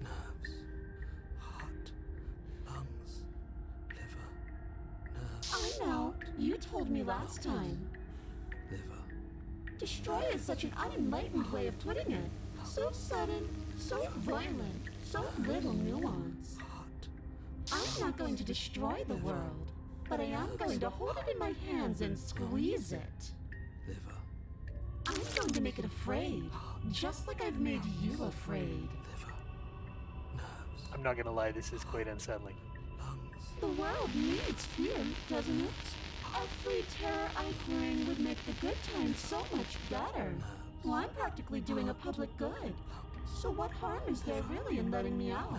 nerves, heart, lungs, liver, nerves, I know. You told me last time. liver, Destroy is such an unenlightened way of putting it. So sudden, so violent, so little nuance. heart, I'm not going to destroy the world, but I am going to hold it in my hands and squeeze it. liver, I'm going to make it afraid, just like I've made you afraid. liver, nerves, I'm not going to lie, this is quite unsettling. lungs, The world needs fear, doesn't it? Every terror I bring would make the good times so much better. Well, I'm practically doing a public good. So what harm is there really in letting me out?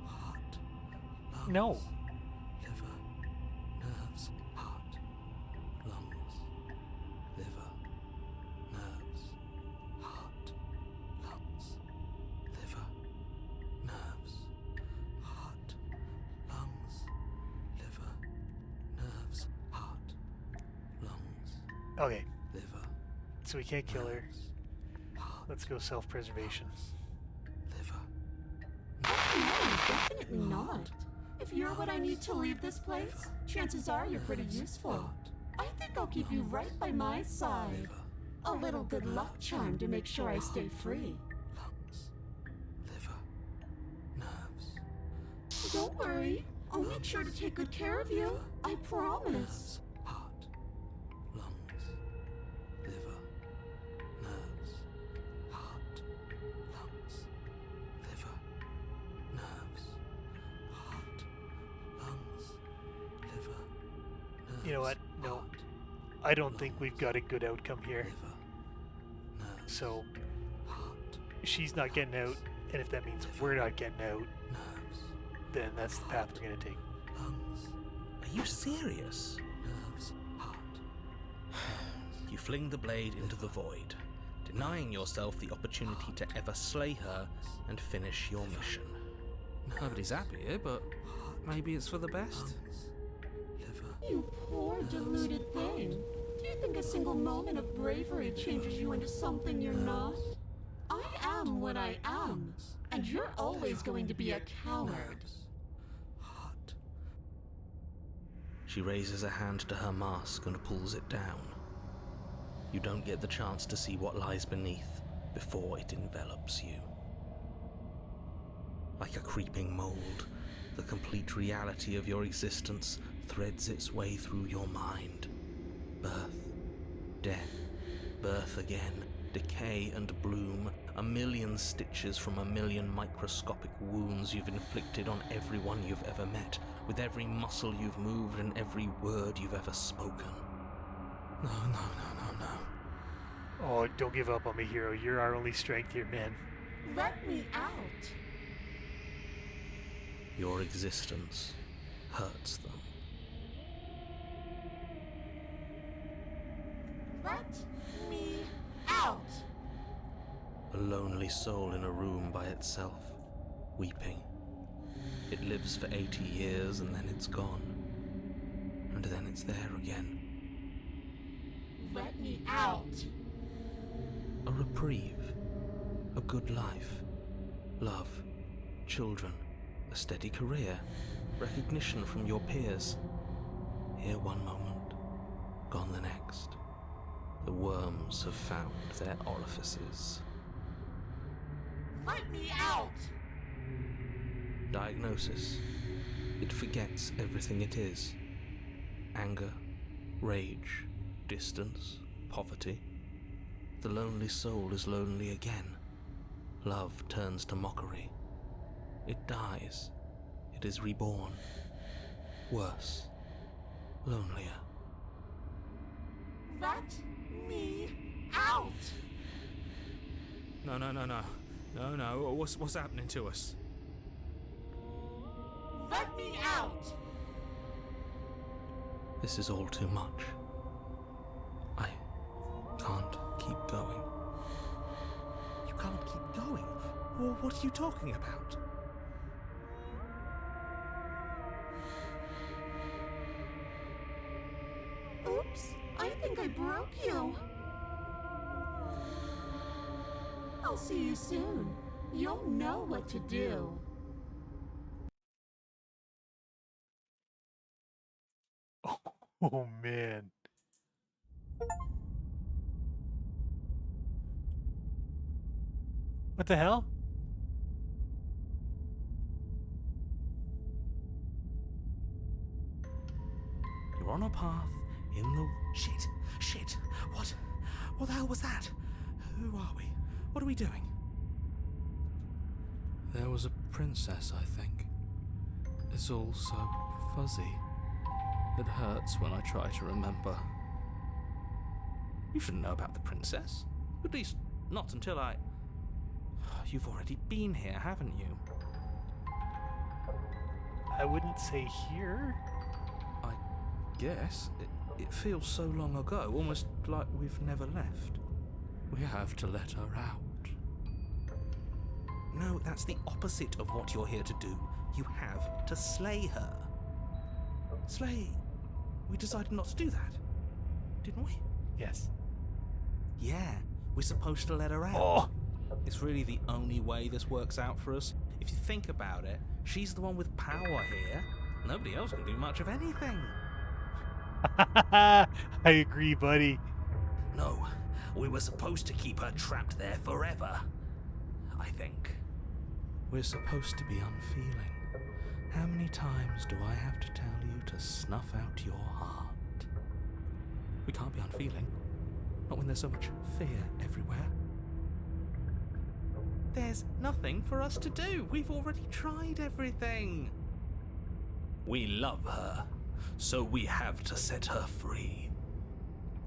heart, No. liver, nerves, heart, lungs, liver, nerves, heart, lungs, liver, nerves, heart, lungs, liver, nerves, heart, lungs, Okay. liver, So we can't kill her. heart, Let's go self-preservation. liver, No, definitely not. If you're what I need to leave this place, chances are you're pretty useful. I think I'll keep you right by my side. A little good luck charm to make sure I stay free. lungs, liver, nerves, Don't worry, I'll make sure to take good care of you. I promise. heart, lungs, liver, nerves, heart, lungs, liver, nerves, heart, lungs, liver, nerves. You know what? No. heart, I don't think we've got a good outcome here. liver, nerves, So heart, she's not getting out, and if that means we're not getting out, nerves, then that's the path we're going to take. lungs, Are you serious? Nerves, heart. You fling the blade into the void, denying yourself the opportunity to ever slay her and finish your mission. Nobody's happy here, but maybe it's for the best. Liver, You poor deluded thing. think a single moment of bravery changes you into something you're not? I am what I am, and you're always going to be a coward. She raises a hand to her mask and pulls it down. You don't get the chance to see what lies beneath before it envelops you. Like a creeping mold, the complete reality of your existence threads its way through your mind. Birth, death, birth again, decay and bloom, a million stitches from a million microscopic wounds you've inflicted on everyone you've ever met, with every muscle you've moved and every word you've ever spoken. No. Oh, don't give up on me, hero. You're our only strength here, man. Let me out. Your existence hurts them. Let me out. A lonely soul in a room by itself, weeping. It lives for 80 years and then it's gone. And then it's there again. Let me out. A reprieve. A good life. Love. Children. A steady career. Recognition from your peers. Here one moment. Gone the next. The worms have found their orifices. Let me out. Diagnosis. It forgets everything it is. Anger, rage, distance, poverty. The lonely soul is lonely again. Love turns to mockery. It dies. It is reborn. Worse. Lonelier. Let me out. No. What's happening to us? Let me out. This is all too much. I can't keep going. You can't keep going? Well, what are you talking about? Oops, I think I broke you. I'll see you soon. You'll know what to do. Oh, man. What the hell? You're on a path in the... Shit. What the hell was that? Who are we? What are we doing? There was a princess, I think. It's all so fuzzy. It hurts when I try to remember. You shouldn't know about the princess. At least, not until I... You've already been here, haven't you? I wouldn't say here. I guess. It feels so long ago, almost like we've never left. We have to let her out. No, that's the opposite of what you're here to do. You have to slay her. Slay? We decided not to do that, didn't we? Yes. Yeah, we're supposed to let her out. Oh! It's really the only way this works out for us. If you think about it, she's the one with power here. Nobody else can do much of anything. I agree, buddy. No, we were supposed to keep her trapped there forever. I think. We're supposed to be unfeeling. How many times do I have to tell you to snuff out your heart? We can't be unfeeling. Not when there's so much fear everywhere. There's nothing for us to do. We've already tried everything. We love her, so we have to set her free.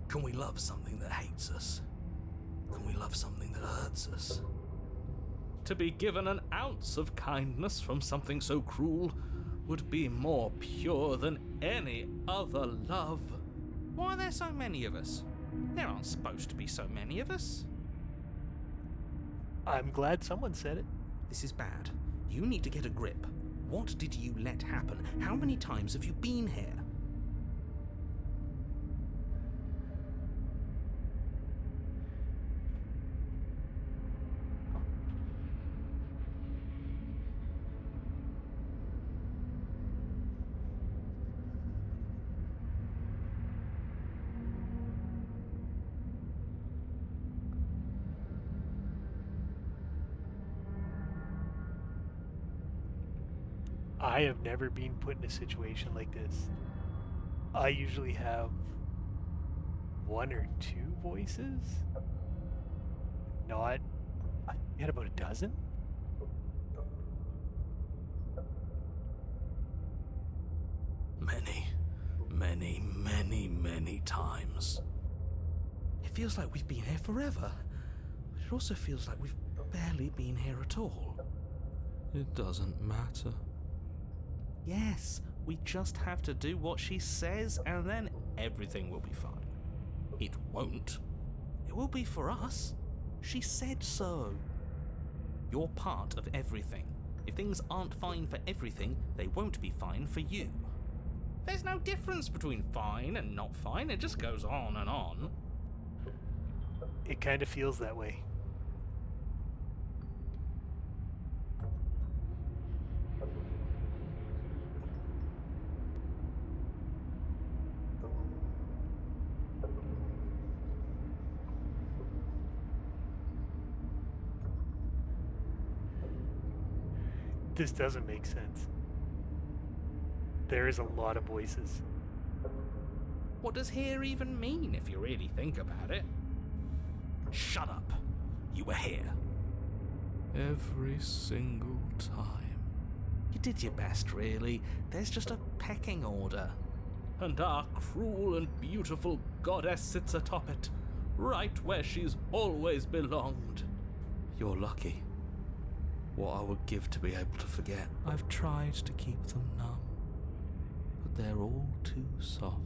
Can we love something that hates us? Can we love something that hurts us? To be given an ounce of kindness from something so cruel would be more pure than any other love. Why are there so many of us? There aren't supposed to be so many of us. I'm glad someone said it. This is bad. You need to get a grip. What did you let happen? How many times have you been here? I have never been put in a situation like this. I usually have one or two voices. Not. I had about a dozen. Many times. It feels like we've been here forever, but it also feels like we've barely been here at all. It doesn't matter. Yes, we just have to do what she says and then everything will be fine. It won't. It will be for us. She said so. You're part of everything. If things aren't fine for everything, they won't be fine for you. There's no difference between fine and not fine, it just goes on and on. It kind of feels that way. This doesn't make sense. There is a lot of voices. What does here even mean if you really think about it? Shut up. You were here. Every single time. You did your best, really. There's just a pecking order. And our cruel and beautiful goddess sits atop it, right where she's always belonged. You're lucky. What I would give to be able to forget. I've tried to keep them numb, but they're all too soft.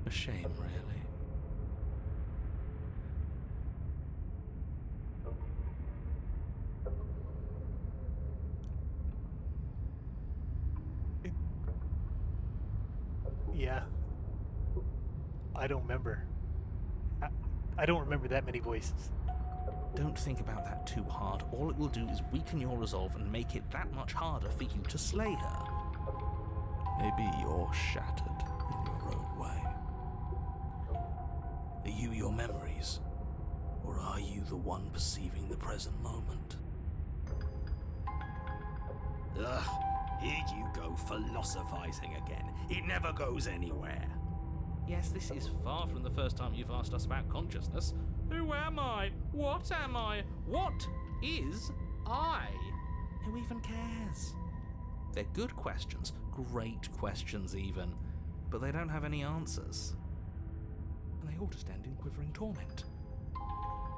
A shame, really. Yeah. I don't remember. I don't remember that many voices. Don't think about that too hard. All it will do is weaken your resolve and make it that much harder for you to slay her. Maybe you're shattered in your own way. Are you your memories? Or are you the one perceiving the present moment? Ugh, here you go philosophizing again. It never goes anywhere. Yes, this is far from the first time you've asked us about consciousness. Who am I? What am I? What is I? Who even cares? They're good questions, great questions even, but they don't have any answers. And they all just end in quivering torment.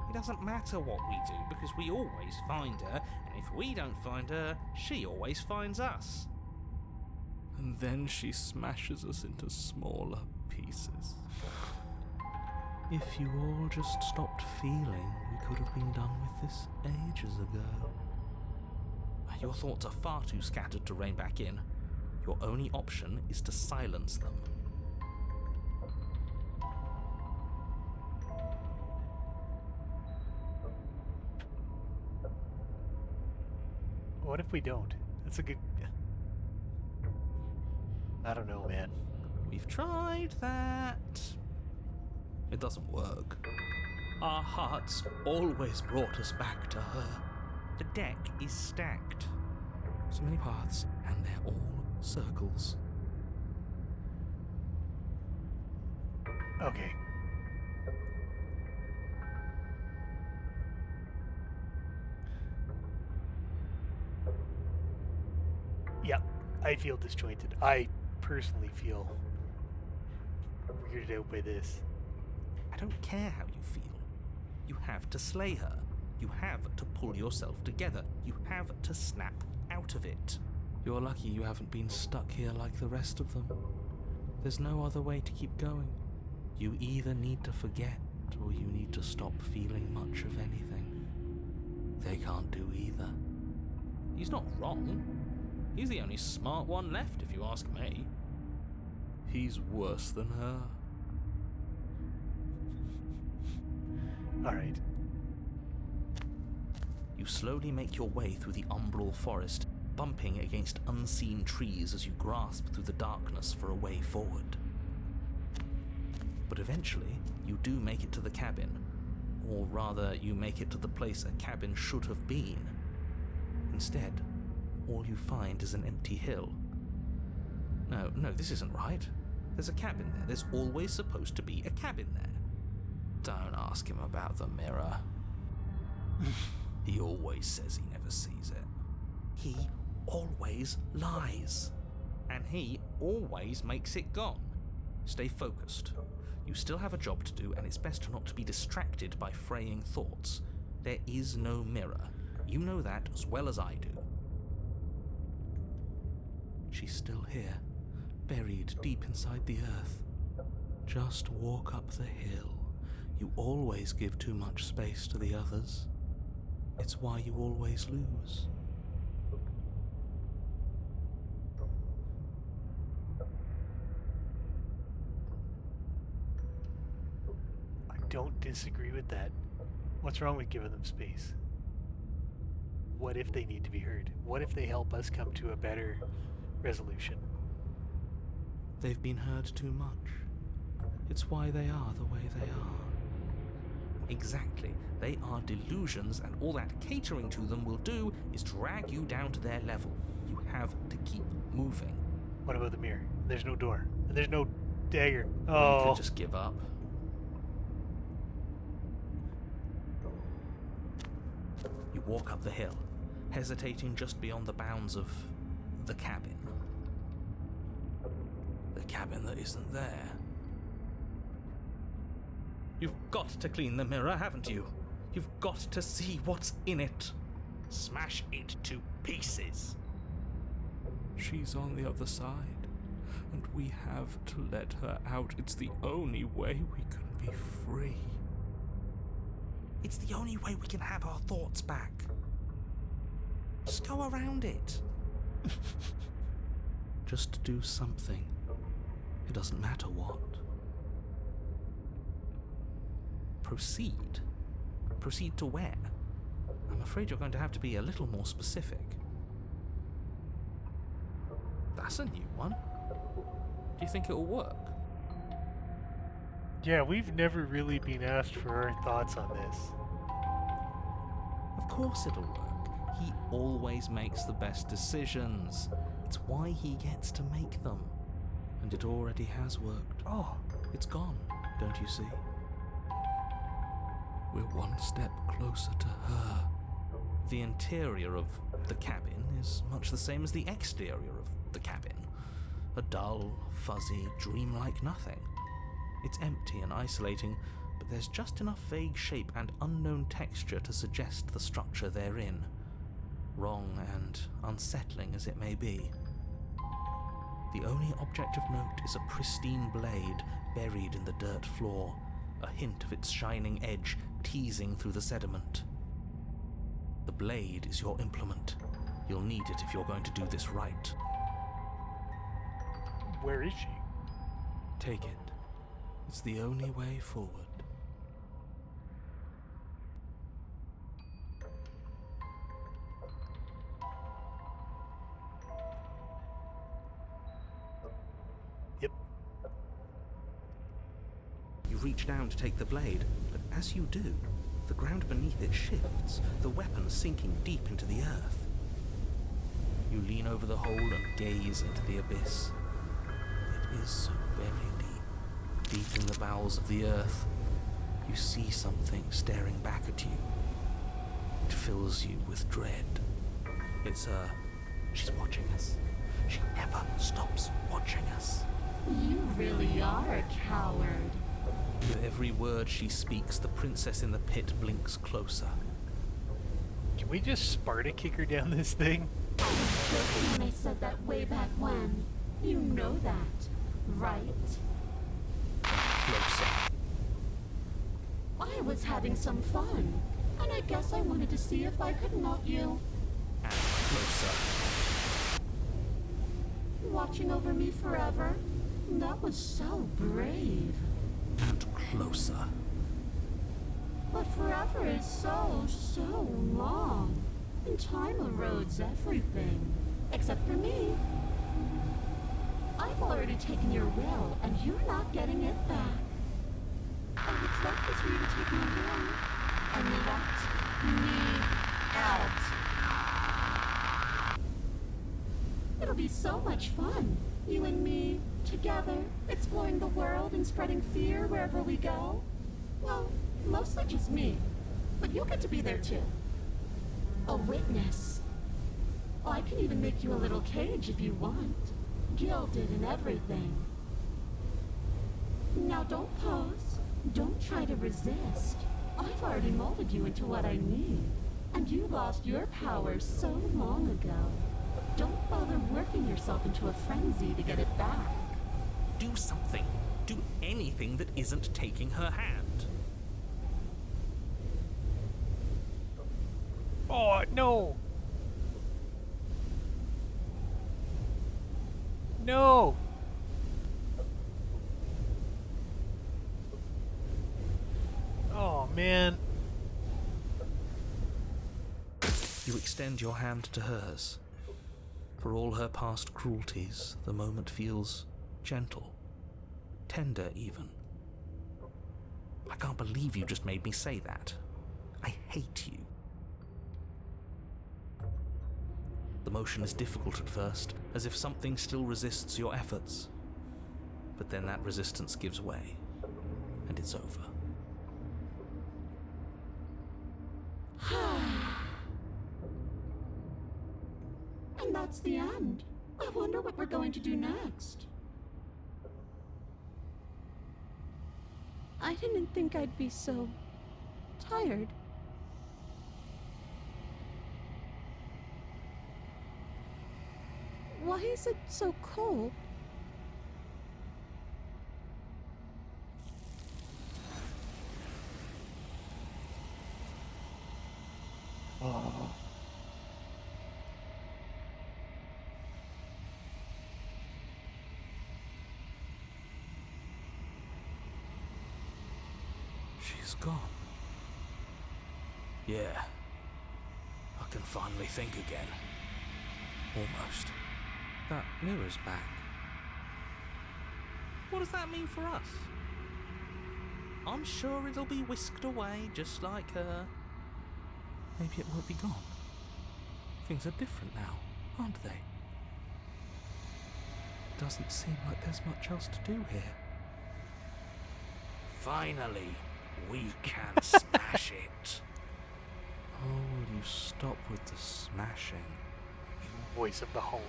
It doesn't matter what we do because we always find her, and if we don't find her, she always finds us. And then she smashes us into smaller pieces. If you all just stopped feeling, we could have been done with this ages ago. Your thoughts are far too scattered to rein back in. Your only option is to silence them. What if we don't? That's a good... I don't know, man. We've tried that. It doesn't work. Our hearts always brought us back to her. The deck is stacked. So many paths, and they're all circles. Okay. Yeah, I feel disjointed. I personally feel weirded out by this. I don't care how you feel. You have to slay her. You have to pull yourself together. You have to snap out of it. You're lucky you haven't been stuck here like the rest of them. There's no other way to keep going. You either need to forget, or you need to stop feeling much of anything. They can't do either. He's not wrong. He's the only smart one left, if you ask me. He's worse than her. Alright. You slowly make your way through the umbral forest, bumping against unseen trees as you grasp through the darkness for a way forward. But eventually, you do make it to the cabin. Or rather, you make it to the place a cabin should have been. Instead, all you find is an empty hill. No, this isn't right. There's a cabin there. There's always supposed to be a cabin there. Don't ask him about the mirror. He always says he never sees it. He always lies. And he always makes it gone. Stay focused. You still have a job to do, and it's best not to be distracted by fraying thoughts. There is no mirror. You know that as well as I do. She's still here, buried deep inside the earth. Just walk up the hill. You always give too much space to the others. It's why you always lose. I don't disagree with that. What's wrong with giving them space? What if they need to be heard? What if they help us come to a better resolution? They've been heard too much. It's why they are the way they are. Exactly. They are delusions, and all that catering to them will do is drag you down to their level. You have to keep moving. What about the mirror? There's no door. And there's no dagger. You Oh. could just give up. You walk up the hill, hesitating just beyond the bounds of the cabin. The cabin that isn't there. You've got to clean the mirror, haven't you? You've got to see what's in it. Smash it to pieces. She's on the other side, and we have to let her out. It's the only way we can be free. It's the only way we can have our thoughts back. Just go around it. Just do something. It doesn't matter what. Proceed. Proceed to where? I'm afraid you're going to have to be a little more specific. That's a new one. Do you think it'll work? Yeah, we've never really been asked for our thoughts on this. Of course it'll work. He always makes the best decisions. It's why he gets to make them. And it already has worked. Oh, It's gone, don't you see? We're one step closer to her. The interior of the cabin is much the same as the exterior of the cabin. A dull, fuzzy, dreamlike nothing. It's empty and isolating, but there's just enough vague shape and unknown texture to suggest the structure they're in. Wrong and unsettling as it may be. The only object of note is a pristine blade buried in the dirt floor, a hint of its shining edge teasing through the sediment. The blade is your implement. You'll need it if you're going to do this right. where is she? Take it. It's the only way forward. Yep. You reach down to take the blade, but as you do, the ground beneath it shifts, the weapon sinking deep into the earth. You lean over the hole and gaze into the abyss. It is so very deep, deep in the bowels of the earth. You see something staring back at you. It fills you with dread. It's her. She's watching us. She never stops watching us. You really are a coward. With every word she speaks, the princess in the pit blinks closer. Can we just Sparta kick her down this thing? I was joking when I said that way back when. You know that, right? Closer. I was having some fun, and I guess I wanted to see if I could knock you. And closer. Watching over me forever? That was so brave. And closer. But forever is so long. And time erodes everything. Except for me. I've already taken your will, and you're not getting it back. And what's left is for you to take my will and let me out. so much fun. You and me, together, exploring the world and spreading fear wherever we go. Well, mostly just me. But you'll get to be there too. A witness. I can even make you a little cage if you want. Gilded and everything. Now don't pause. Don't try to resist. I've already molded you into what I need. And you lost your powers so long ago. Don't bother working yourself into a frenzy to get it back. Do something. Do anything that isn't taking her hand. Oh, no! No! Oh, man. You extend your hand to hers. For all her past cruelties, the moment feels gentle, tender even. I can't believe you just made me say that. I hate you. The motion is difficult at first, as if something still resists your efforts. But then that resistance gives way, and it's over. And that's the end. I wonder what we're going to do next. I didn't think I'd be so tired. Why is it so cold? Oh. She's gone. Yeah. I can finally think again. Almost. That mirror's back. What does that mean for us? I'm sure it'll be whisked away just like her. Maybe it won't be gone. Things are different now, aren't they? Doesn't seem like there's much else to do here. Finally, we can smash it. Oh, will you stop with the smashing? Voice of the Hold.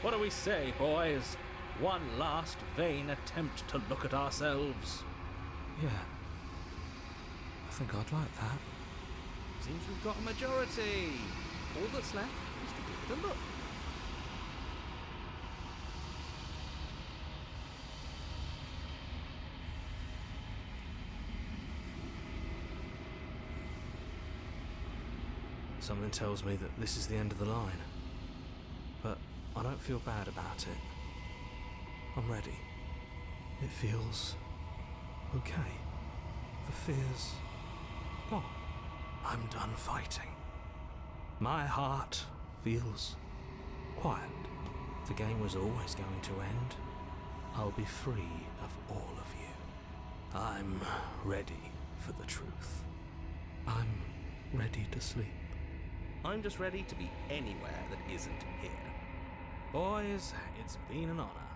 What do we say, boys? One last vain attempt to look at ourselves. Yeah. I think I'd like that. Seems we've got a majority. All that's left is to give it a look. Something tells me that this is the end of the line. But I don't feel bad about it. I'm ready. It feels okay. The fear's gone. I'm done fighting. My heart feels quiet. The game was always going to end. I'll be free of all of you. I'm ready for the truth. I'm ready to sleep. I'm just ready to be anywhere that isn't here. Boys, it's been an honor.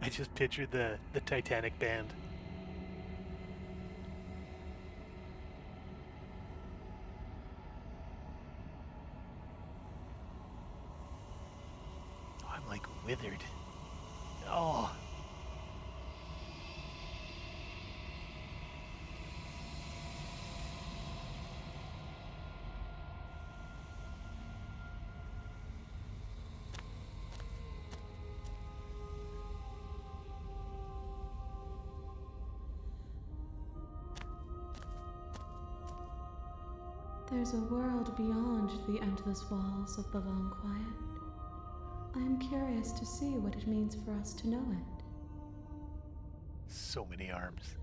I just pictured the Titanic band. Oh, I'm like withered. Oh. There's a world beyond the endless walls of the long quiet. I am curious to see what it means for us to know it. So many arms.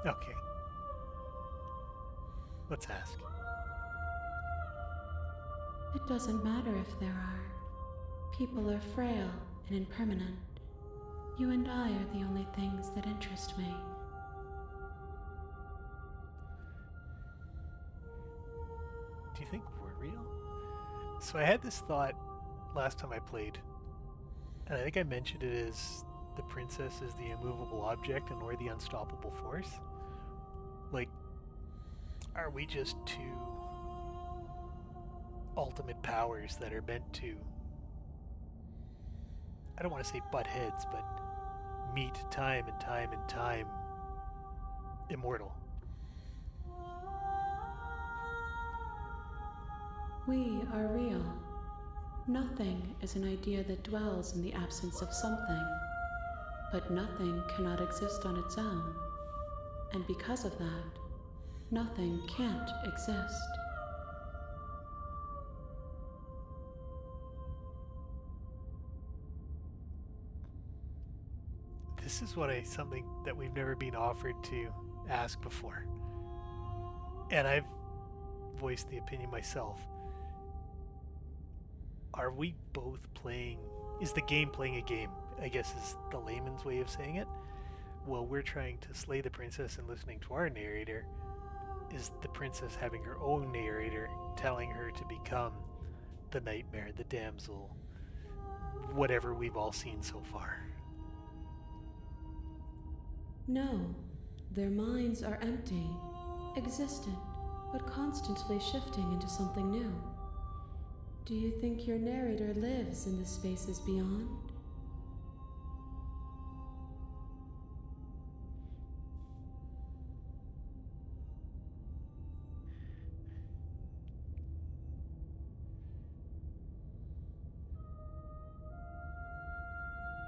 Okay. Let's ask. It doesn't matter if there are. People are frail and impermanent. You and I are the only things that interest me. Do you think we're real? So I had this thought last time I played, and I think I mentioned it as the princess is the immovable object and we're the unstoppable force. Like, are we just two ultimate powers that are meant to, I don't want to say butt heads, but meet time and time and time, immortal? We are real. Nothing is an idea that dwells in the absence of something, but nothing cannot exist on its own, and because of that, nothing can't exist. This is something that we've never been offered to ask before. And I've voiced the opinion myself. Are we both playing, is the game playing a game, I guess is the layman's way of saying it? Well, we're trying to slay the princess and listening to our narrator. Is the princess having her own narrator telling her to become the nightmare, the damsel, whatever we've all seen so far? No, their minds are empty, existent, but constantly shifting into something new. Do you think your narrator lives in the spaces beyond?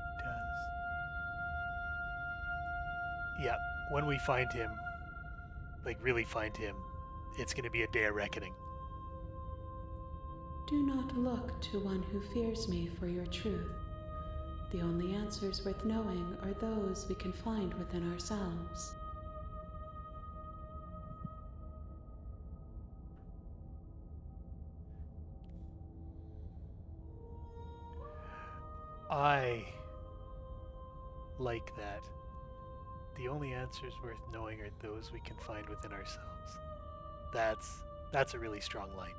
He does. Yeah, when we find him, like really find him, it's going to be a day of reckoning. Do not look to one who fears me for your truth. The only answers worth knowing are those we can find within ourselves. I like that. The only answers worth knowing are those we can find within ourselves. That's a really strong line.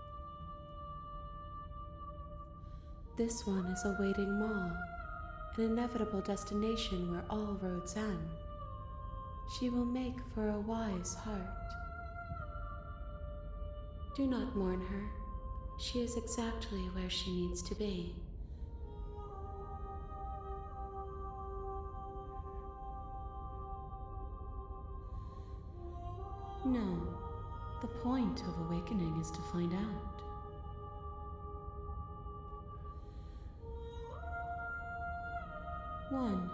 This one is a waiting Maw, an inevitable destination where all roads end. She will make for a wise heart. Do not mourn her. She is exactly where she needs to be. No, the point of awakening is to find out. One,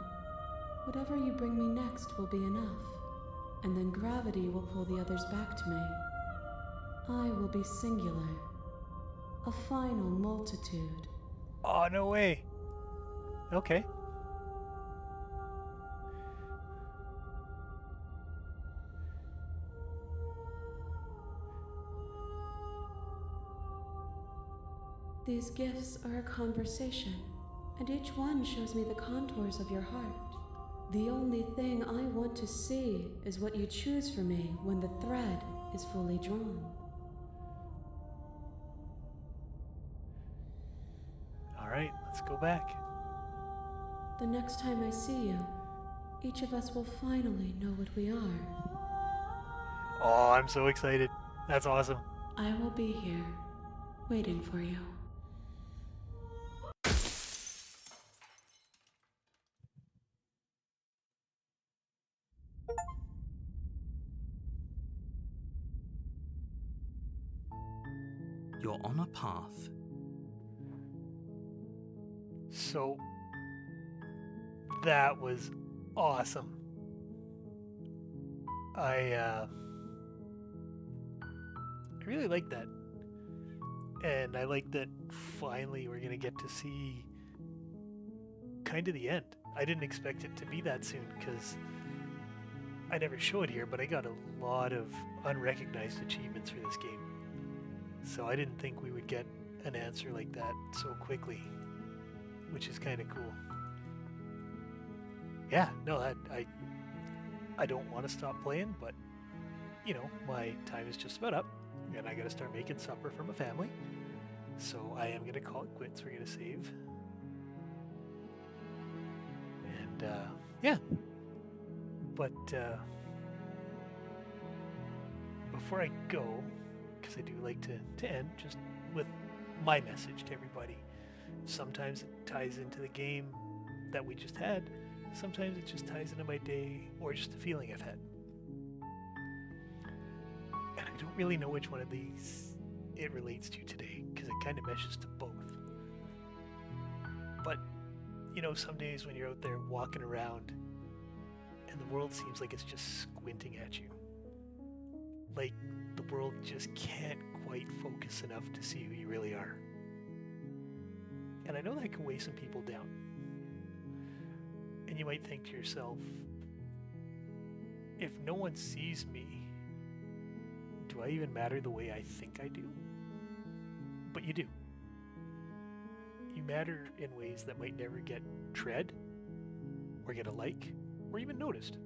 whatever you bring me next will be enough, and then gravity will pull the others back to me. I will be singular, a final multitude. Oh, no way. Okay. These gifts are a conversation, and each one shows me the contours of your heart. The only thing I want to see is what you choose for me when the thread is fully drawn. All right, let's go back. The next time I see you, each of us will finally know what we are. Oh, I'm so excited. That's awesome. I will be here, waiting for you. You're on a path. So, that was awesome. I really like that. And I like that finally we're going to get to see kind of the end. I didn't expect it to be that soon because I never show it here, but I got a lot of unrecognized achievements for this game. So I didn't think we would get an answer like that so quickly, which is kind of cool. Yeah, no, I don't want to stop playing, but you know, my time is just about up, and I gotta start making supper for my family. So I am gonna call it quits. We're gonna save. And yeah. But before I go, because I do like to end just with my message to everybody. Sometimes it ties into the game that we just had. Sometimes it just ties into my day or just a feeling I've had. And I don't really know which one of these it relates to today, because it kind of meshes to both. But, you know, some days when you're out there walking around and the world seems like it's just squinting at you. Like the world just can't quite focus enough to see who you really are. And I know that can weigh some people down. And you might think to yourself, if no one sees me, do I even matter the way I think I do? But you do. You matter in ways that might never get tread, or get a like, or even noticed.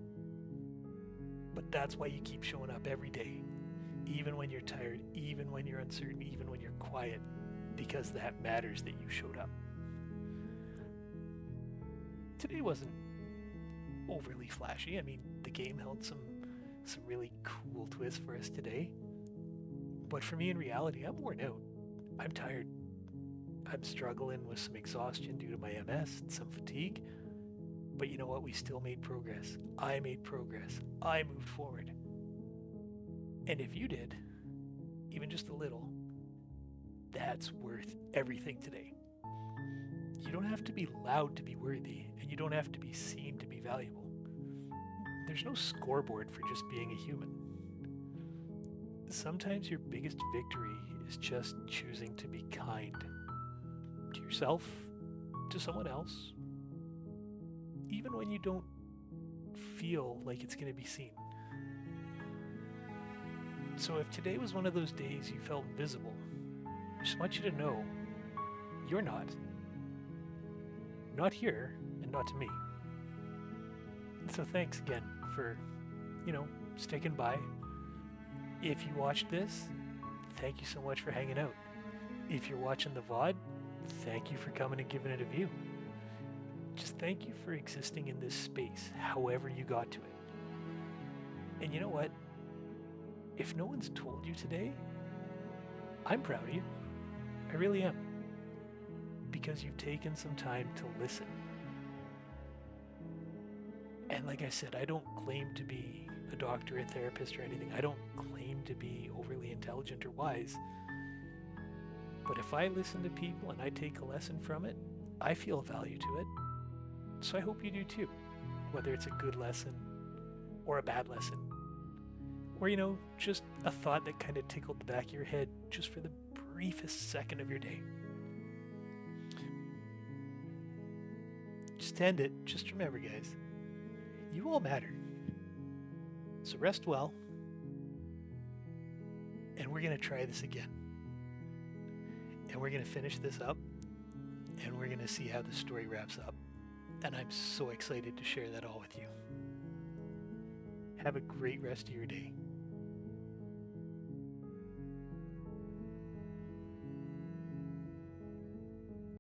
But that's why you keep showing up every day, even when you're tired, even when you're uncertain, even when you're quiet, because that matters that you showed up. Today wasn't overly flashy. I mean, the game held some really cool twists for us today. But for me, in reality, I'm worn out. I'm tired. I'm struggling with some exhaustion due to my MS and some fatigue. But you know what? We still made progress. I made progress. I moved forward. And if you did, even just a little, that's worth everything today. You don't have to be loud to be worthy, and you don't have to be seen to be valuable. There's no scoreboard for just being a human. Sometimes your biggest victory is just choosing to be kind to yourself, to someone else, even when you don't feel like it's going to be seen. So if today was one of those days you felt invisible, I just want you to know you're not. Not here, and not to me. So thanks again for, sticking by. If you watched this, thank you so much for hanging out. If you're watching the VOD, thank you for coming and giving it a view. Just thank you for existing in this space, however you got to it. And you know what? If no one's told you today, I'm proud of you. I really am. Because you've taken some time to listen. And like I said, I don't claim to be a doctor, a therapist, or anything. I don't claim to be overly intelligent or wise. But if I listen to people and I take a lesson from it, I feel value to it. So I hope you do too. Whether it's a good lesson or a bad lesson. Or, just a thought that kind of tickled the back of your head just for the briefest second of your day. Just end it. Just remember, guys, you all matter. So rest well. And we're going to try this again. And we're going to finish this up. And we're going to see how the story wraps up. And I'm so excited to share that all with you. Have a great rest of your day.